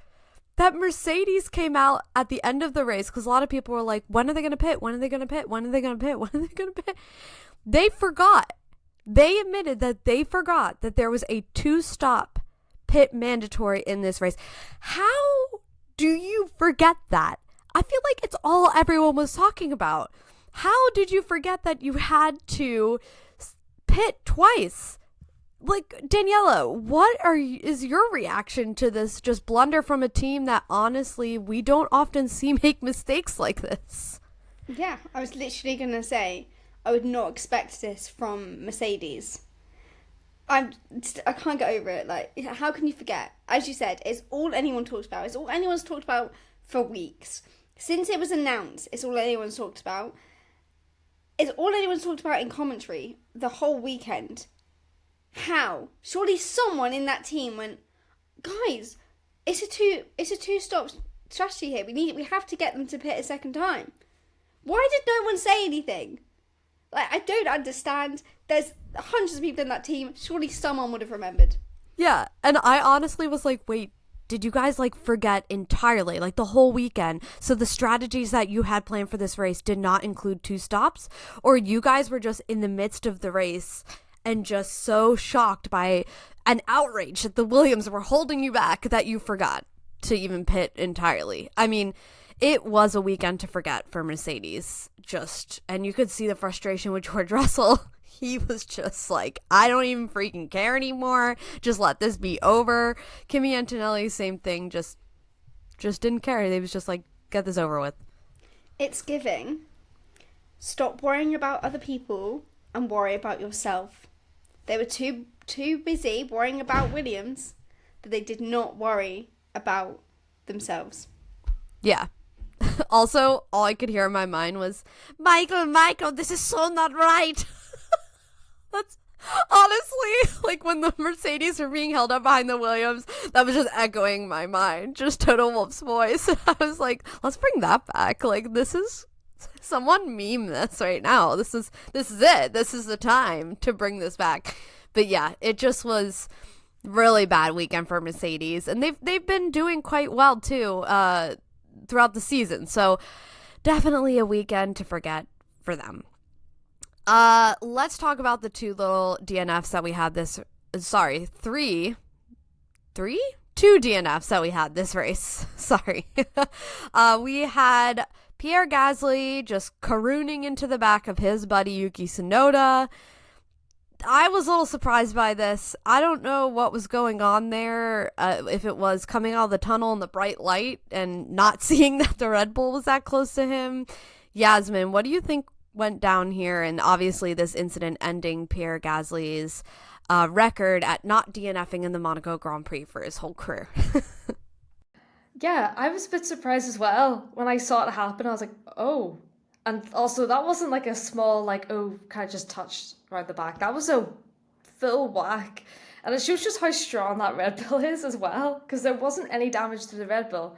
that Mercedes came out at the end of the race, because a lot of people were like, when are they going to pit? When are they going to pit? When are they going to pit? When are they going to pit? They forgot. They admitted that they forgot that there was a 2-stop pit mandatory in this race. How do you forget that? I feel like it's all everyone was talking about. How did you forget that you had to pit twice? Like, Daniela, is your reaction to this just blunder from a team that honestly we don't often see make mistakes like this? Yeah, I was literally going to say, I would not expect this from Mercedes. I can't get over it. Like, how can you forget? As you said, it's all anyone talks about. It's all anyone's talked about for weeks. Since it was announced, it's all anyone's talked about. It's all anyone's talked about in commentary the whole weekend. How? Surely someone in that team went, guys, it's a two-stop strategy here. We have to get them to pit a second time. Why did no one say anything? Like, I don't understand. There's hundreds of people in that team. Surely someone would have remembered. Yeah, and I honestly was like, wait, did you guys like forget entirely, like the whole weekend? So the strategies that you had planned for this race did not include 2 stops? Or you guys were just in the midst of the race and just so shocked by an outrage that the Williams were holding you back that you forgot to even pit entirely? I mean, it was a weekend to forget for Mercedes. And you could see the frustration with George Russell. He was just like, I don't even freaking care anymore. Just let this be over. Kimi Antonelli, same thing. Just didn't care. They was just like, get this over with. It's giving. Stop worrying about other people and worry about yourself. They were too busy worrying about Williams that they did not worry about themselves. Yeah. Also, all I could hear in my mind was, Michael, this is so not right. That's honestly, like, when the Mercedes were being held up behind the Williams, that was just echoing my mind. Just Toto Wolff's voice. I was like, let's bring that back. Like, this is, someone meme this right now. This is it. This is the time to bring this back. But yeah, it just was really bad weekend for Mercedes, and they've been doing quite well too throughout the season. So definitely a weekend to forget for them. Let's talk about the 2 little DNFs that we had two DNFs that we had this race. Sorry. We had Pierre Gasly just carooning into the back of his buddy Yuki Tsunoda. I was a little surprised by this. I don't know what was going on there, if it was coming out of the tunnel in the bright light and not seeing that the Red Bull was that close to him. Yasmin, what do you think went down here? And obviously this incident ending Pierre Gasly's record at not DNFing in the Monaco Grand Prix for his whole career. Yeah, I was a bit surprised as well. When I saw it happen, I was like, oh. And also, that wasn't like a small, like, oh, kind of just touched around the back. That was a full whack. And it shows just how strong that Red Bull is as well, because there wasn't any damage to the Red Bull.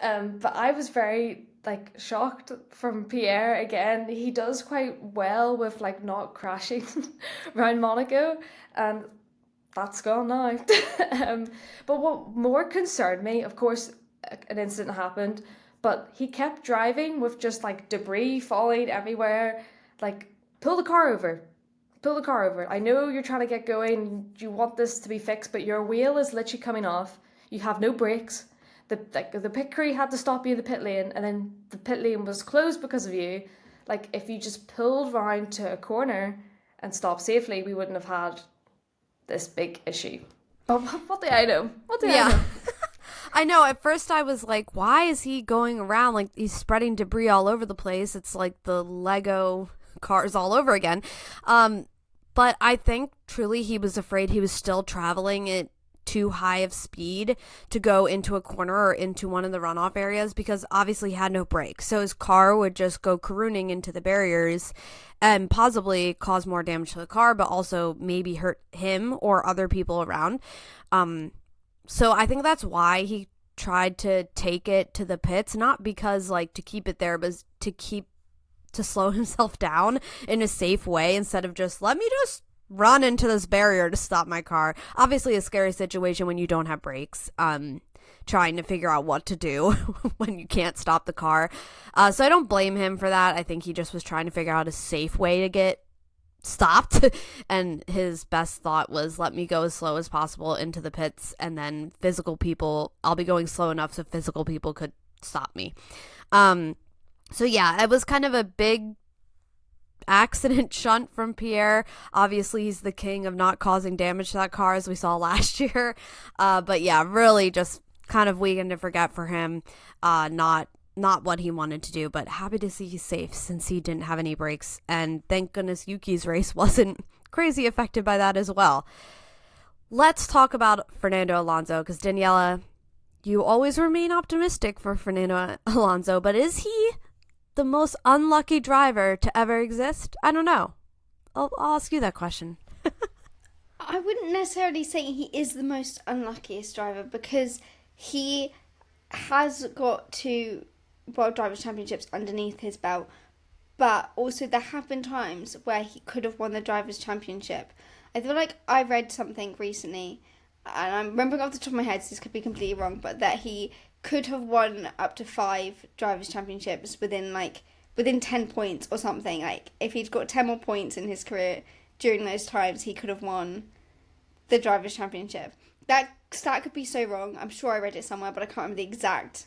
But I was very, like, shocked from Pierre again. He does quite well with, like, not crashing around Monaco. And that's gone now. But what more concerned me, of course, an incident happened, but he kept driving with just, like, debris falling everywhere. Like, pull the car over. I know you're trying to get going. You want this to be fixed, but your wheel is literally coming off. You have no brakes. The pit crew had to stop you in the pit lane, and then the pit lane was closed because of you. Like, if you just pulled round to a corner and stopped safely, we wouldn't have had this big issue. But what do I know? I know? I know, at first I was like, why is he going around? Like, he's spreading debris all over the place. It's like the Lego cars all over again. But I think truly he was afraid he was still traveling at too high of speed to go into a corner or into one of the runoff areas, because obviously he had no brakes. So his car would just go careening into the barriers and possibly cause more damage to the car, but also maybe hurt him or other people around. So I think that's why he tried to take it to the pits, not because, like, to keep it there, but to slow himself down in a safe way instead of just, let me just run into this barrier to stop my car. Obviously a scary situation when you don't have brakes. trying to figure out what to do when you can't stop the car. So I don't blame him for that. I think he just was trying to figure out a safe way to get stopped, and his best thought was, let me go as slow as possible into the pits, and then I'll be going slow enough so physical people could stop me. So yeah, it was kind of a big accident shunt from Pierre. Obviously, he's the king of not causing damage to that car, as we saw last year. But yeah, really just kind of weekend to forget for him. Not what he wanted to do, but happy to see he's safe since he didn't have any brakes. And thank goodness Yuki's race wasn't crazy affected by that as well. Let's talk about Fernando Alonso, because Daniela, you always remain optimistic for Fernando Alonso, but is he the most unlucky driver to ever exist? I don't know. I'll ask you that question. I wouldn't necessarily say he is the most unluckiest driver, because he has got two World Drivers' Championships underneath his belt, but also there have been times where he could have won the Drivers' Championship. I feel like I read something recently, and I'm remembering off the top of my head, so this could be completely wrong, but that he could have won up to 5 Drivers' Championships within 10 points or something. Like, if he'd got 10 more points in his career during those times, he could have won the Drivers' Championship. That stat could be so wrong. I'm sure I read it somewhere, but I can't remember the exact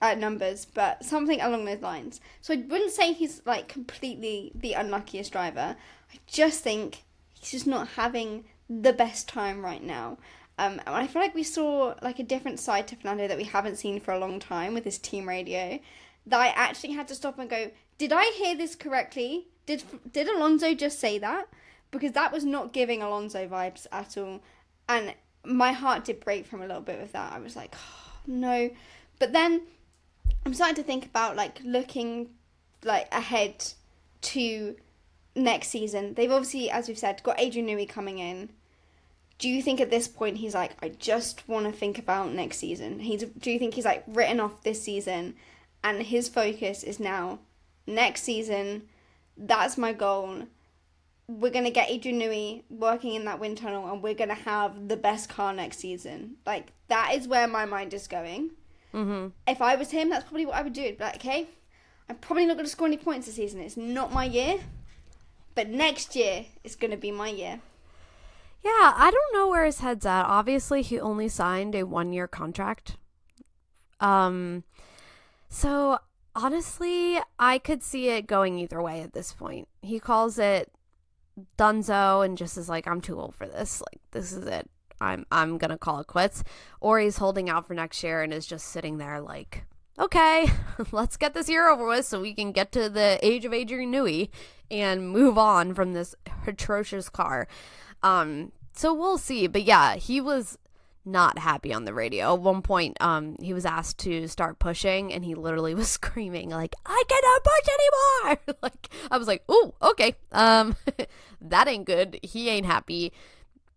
numbers, but something along those lines. So I wouldn't say he's like completely the unluckiest driver. I just think he's just not having the best time right now. And I feel like we saw like a different side to Fernando that we haven't seen for a long time with his team radio, that I actually had to stop and go, did I hear this correctly? Did Alonso just say that? Because that was not giving Alonso vibes at all. And my heart did break from a little bit with that. I was like, oh, no. But then I'm starting to think about like looking like ahead to next season. They've obviously, as we've said, got Adrian Newey coming in. Do you think at this point he's like, I just want to think about next season? Do you think he's like written off this season and his focus is now next season? That's my goal. We're going to get Adrian Newey working in that wind tunnel, and we're going to have the best car next season. Like, that is where my mind is going. Mm-hmm. If I was him, that's probably what I would do. I'd be like, okay, I'm probably not going to score any points this season. It's not my year. But next year is going to be my year. Yeah, I don't know where his head's at. Obviously, he only signed a 1-year contract. So, honestly, I could see it going either way at this point. He calls it Dunzo and just is like, I'm too old for this. Like, this is it. I'm gonna call it quits. Or he's holding out for next year and is just sitting there like, okay, let's get this year over with so we can get to the age of Adrian Newey and move on from this atrocious car. So we'll see. But yeah, he was not happy on the radio. At one point, he was asked to start pushing and he literally was screaming like, I cannot push anymore. Like, I was like, ooh, okay. That ain't good. He ain't happy.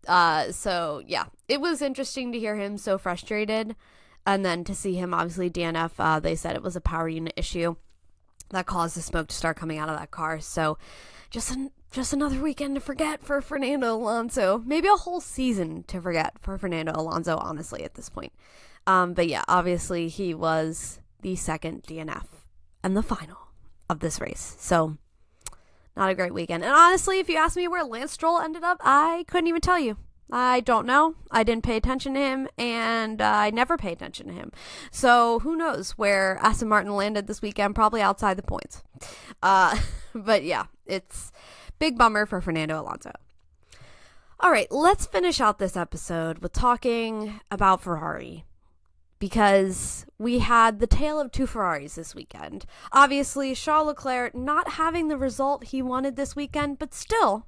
So yeah, it was interesting to hear him so frustrated, and then to see him obviously DNF. They said it was a power unit issue that caused the smoke to start coming out of that car. So just another weekend to forget for Fernando Alonso. Maybe a whole season to forget for Fernando Alonso, honestly, at this point. But yeah, obviously he was the second DNF and the final of this race. So not a great weekend. And honestly, if you ask me where Lance Stroll ended up, I couldn't even tell you. I don't know. I didn't pay attention to him, and I never pay attention to him. So who knows where Aston Martin landed this weekend? Probably outside the points. But yeah, it's big bummer for Fernando Alonso. All right, let's finish out this episode with talking about Ferrari, because we had the tale of two Ferraris this weekend. Obviously, Charles Leclerc not having the result he wanted this weekend, but still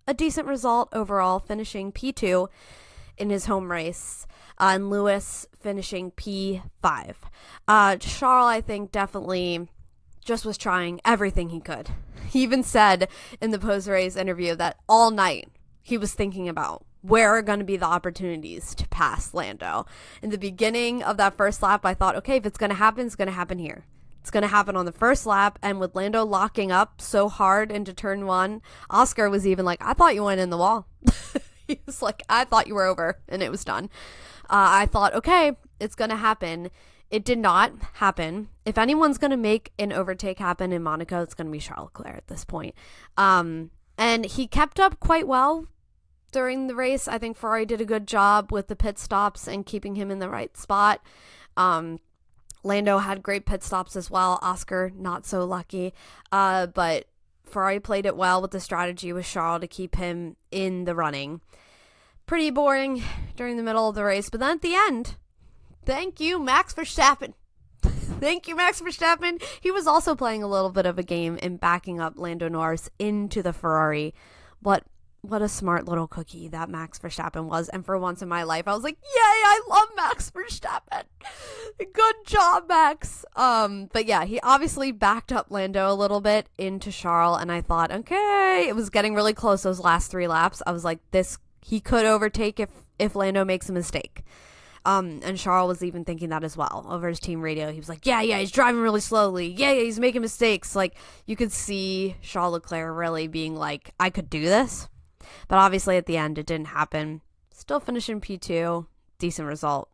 a decent result overall, finishing P2 in his home race, and Lewis finishing P5. Charles, I think, definitely just was trying everything he could. He even said in the post-race interview that all night he was thinking about where are going to be the opportunities to pass Lando. In the beginning of that first lap, I thought, okay, if it's going to happen, it's going to happen here. It's going to happen on the first lap, and with Lando locking up so hard into turn 1, Oscar was even like, I thought you went in the wall. He was like, I thought you were over, and it was done. I thought, okay, it's going to happen. It did not happen. If anyone's going to make an overtake happen in Monaco, it's going to be Charles Leclerc at this point. And he kept up quite well during the race. I think Ferrari did a good job with the pit stops and keeping him in the right spot. Lando had great pit stops as well. Oscar, not so lucky. But Ferrari played it well with the strategy with Charles to keep him in the running. Pretty boring during the middle of the race. But then at the end, thank you, Max Verstappen. Thank you, Max Verstappen. He was also playing a little bit of a game in backing up Lando Norris into the Ferrari. What a smart little cookie that Max Verstappen was. And for once in my life, I was like, yay, I love Max Verstappen. Good job, Max. But yeah, he obviously backed up Lando a little bit into Charles. And I thought, okay, it was getting really close those last 3 laps. I was like, he could overtake if Lando makes a mistake. And Charles was even thinking that as well over his team radio. He was like, yeah, he's driving really slowly. Yeah, he's making mistakes. Like, you could see Charles Leclerc really being like, I could do this. But obviously at the end, it didn't happen. Still finishing P2. Decent result.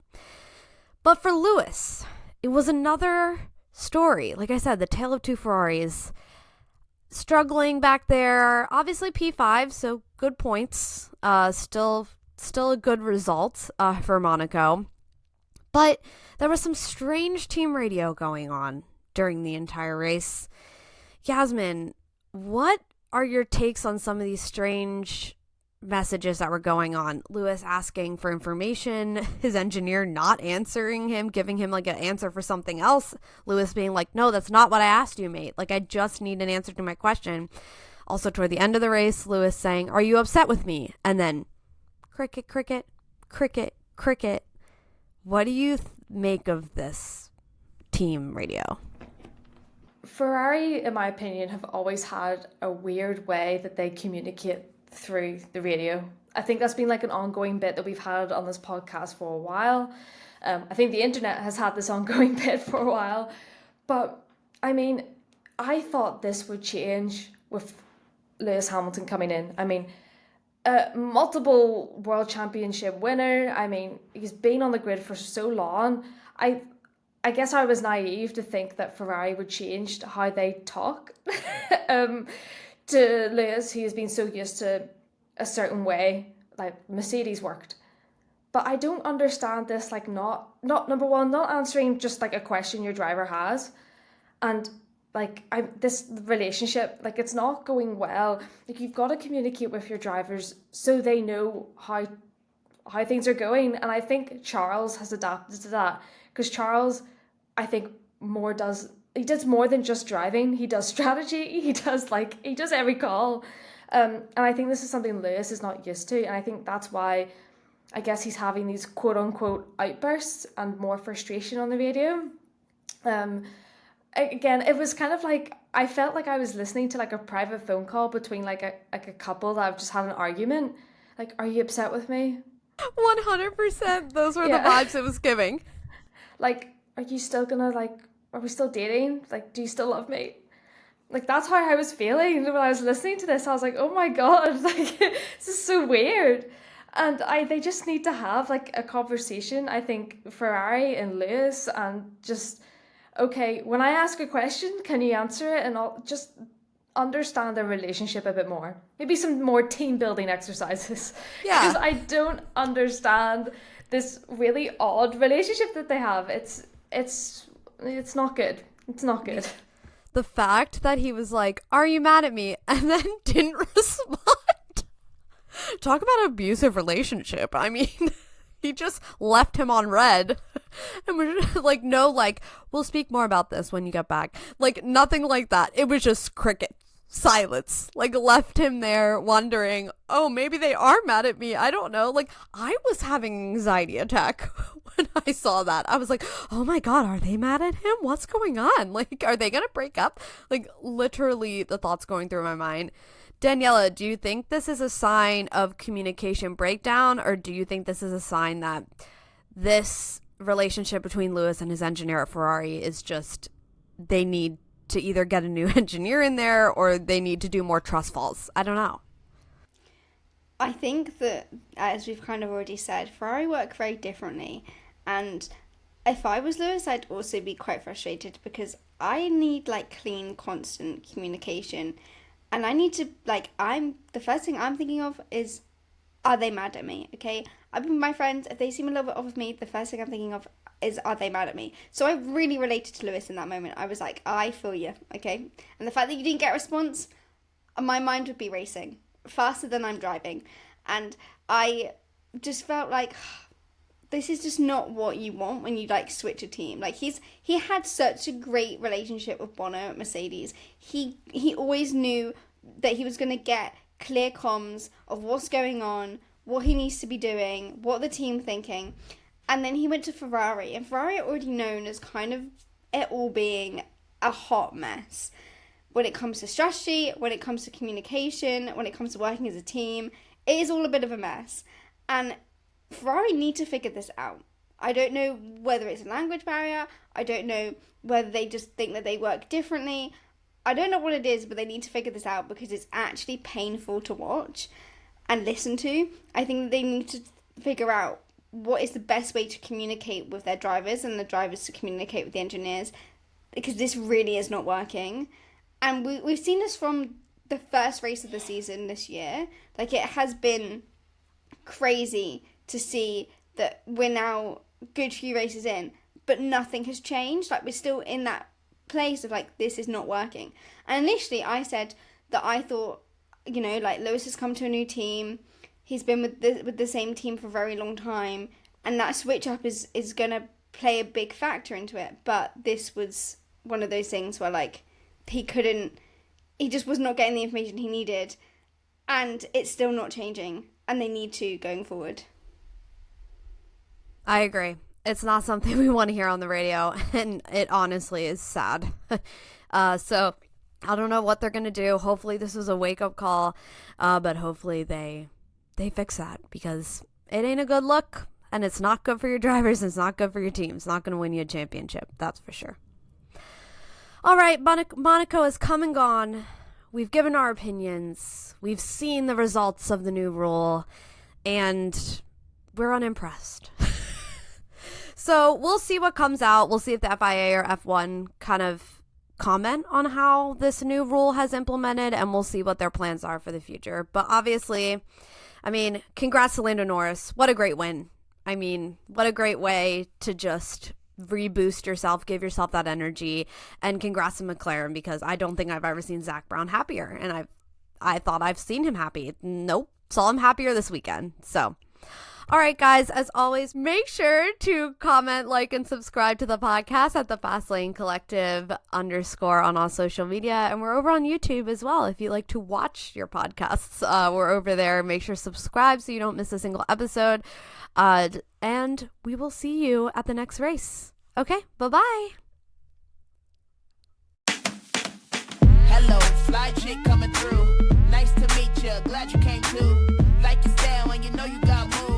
But for Lewis, it was another story. Like I said, the tale of two Ferraris. Struggling back there. Obviously P5, so good points. Still a good result for Monaco. But there was some strange team radio going on during the entire race. Yasmin, what are your takes on some of these strange messages that were going on? Lewis asking for information, his engineer not answering him, giving him like an answer for something else. Lewis being like, no, that's not what I asked you, mate. Like, I just need an answer to my question. Also, toward the end of the race, Lewis saying, are you upset with me? And then cricket, cricket, cricket, cricket. What do you make of this team radio? Ferrari, in my opinion, have always had a weird way that they communicate through the radio. I think that's been like an ongoing bit that we've had on this podcast for a while. I think the internet has had this ongoing bit for a while. But, I mean, I thought this would change with Lewis Hamilton coming in. I mean, multiple world championship winner. I mean, he's been on the grid for so long. I guess I was naive to think that Ferrari would change how they talk to Lewis, who has been so used to a certain way, like Mercedes worked. But I don't understand this, like not number one, not answering just like a question your driver has, and like this relationship, like it's not going well. Like, you've got to communicate with your drivers so they know how things are going. And I think Charles has adapted to that, because Charles, I think, he does more than just driving. He does strategy. He does every call. And I think this is something Lewis is not used to. And I think that's why I guess he's having these quote unquote outbursts and more frustration on the radio. Again, it was kind of like, I felt like I was listening to like a private phone call between like a couple that have just had an argument. Like, are you upset with me? 100%. Those were the vibes it was giving. Like, are you still gonna, like, are we still dating? Like, do you still love me? Like, that's how I was feeling when I was listening to this. I was like, oh my God, like, this is so weird. And they just need to have like a conversation, I think, Ferrari and Lewis, and just, okay, when I ask a question, can you answer it? And I'll just understand their relationship a bit more. Maybe some more team building exercises. Yeah. Because I don't understand this really odd relationship that they have. It's not good. It's not good. The fact that he was like, are you mad at me? And then didn't respond. Talk about an abusive relationship. I mean, he just left him on red. And we're just like, no, like, we'll speak more about this when you get back. Like, nothing like that. It was just cricket. Silence. Like, left him there wondering, oh, maybe they are mad at me. I don't know. Like, I was having an anxiety attack when I saw that. I was like, oh my God, are they mad at him? What's going on? Like, are they gonna break up? Like, literally the thoughts going through my mind. Daniela, do you think this is a sign of communication breakdown, or do you think this is a sign that this relationship between Lewis and his engineer at Ferrari is just, they need to either get a new engineer in there or they need to do more trust falls? I don't know. I think that, as we've kind of already said, Ferrari work very differently. And if I was Lewis, I'd also be quite frustrated because I need like clean, constant communication. And I need to, like, the first thing I'm thinking of is, are they mad at me? Okay. I've been with my friends. If they seem a little bit off of me, the first thing I'm thinking of is, are they mad at me? So I really related to Lewis in that moment. I was like, I feel you. Okay. And the fact that you didn't get a response, my mind would be racing faster than I'm driving. And I just felt like this is just not what you want when you like switch a team. Like he had such a great relationship with Bono at Mercedes. He always knew that he was going to get clear comms of what's going on, what he needs to be doing, what the team thinking. And then he went to Ferrari, and Ferrari are already known as kind of it all being a hot mess. When it comes to strategy, when it comes to communication, when it comes to working as a team, it is all a bit of a mess. And Ferrari need to figure this out. I don't know whether it's a language barrier. I don't know whether they just think that they work differently. I don't know what it is, but they need to figure this out because it's actually painful to watch and listen to. I think they need to figure out what is the best way to communicate with their drivers and the drivers to communicate with the engineers, because this really is not working. And we've seen this from the first race of the season this year. Like, it has been crazy to see that we're now a good few races in, but nothing has changed. Like, we're still in that place of, like, this is not working. And initially I said that I thought, you know, like, Lewis has come to a new team. He's been with the same team for a very long time. And that switch up is going to play a big factor into it. But this was one of those things where, like, he just was not getting the information he needed, and it's still not changing, and they need to going forward. I agree. It's not something we want to hear on the radio, and it honestly is sad. So I don't know what they're going to do. Hopefully this was a wake-up call, but hopefully they fix that, because it ain't a good look, and it's not good for your drivers, and it's not good for your team. It's not going to win you a championship, that's for sure. All right, Monaco has come and gone. We've given our opinions. We've seen the results of the new rule, and we're unimpressed. So we'll see what comes out. We'll see if the FIA or F1 kind of comment on how this new rule has implemented, and we'll see what their plans are for the future. But obviously, I mean, congrats to Lando Norris. What a great win. I mean, what a great way to just reboost yourself, give yourself that energy, and congrats to McLaren, because I don't think I've ever seen Zach Brown happier, and I thought I've seen him happy. Nope, saw him happier this weekend. So all right, guys, as always, make sure to comment, like, and subscribe to the podcast at the Fastlane Collective _ on all social media. And we're over on YouTube as well. If you like to watch your podcasts, we're over there. Make sure to subscribe so you don't miss a single episode. And we will see you at the next race. Okay, bye-bye. Hello, fly chick coming through. Nice to meet you. Glad you came too. Like your style when you know you got moves.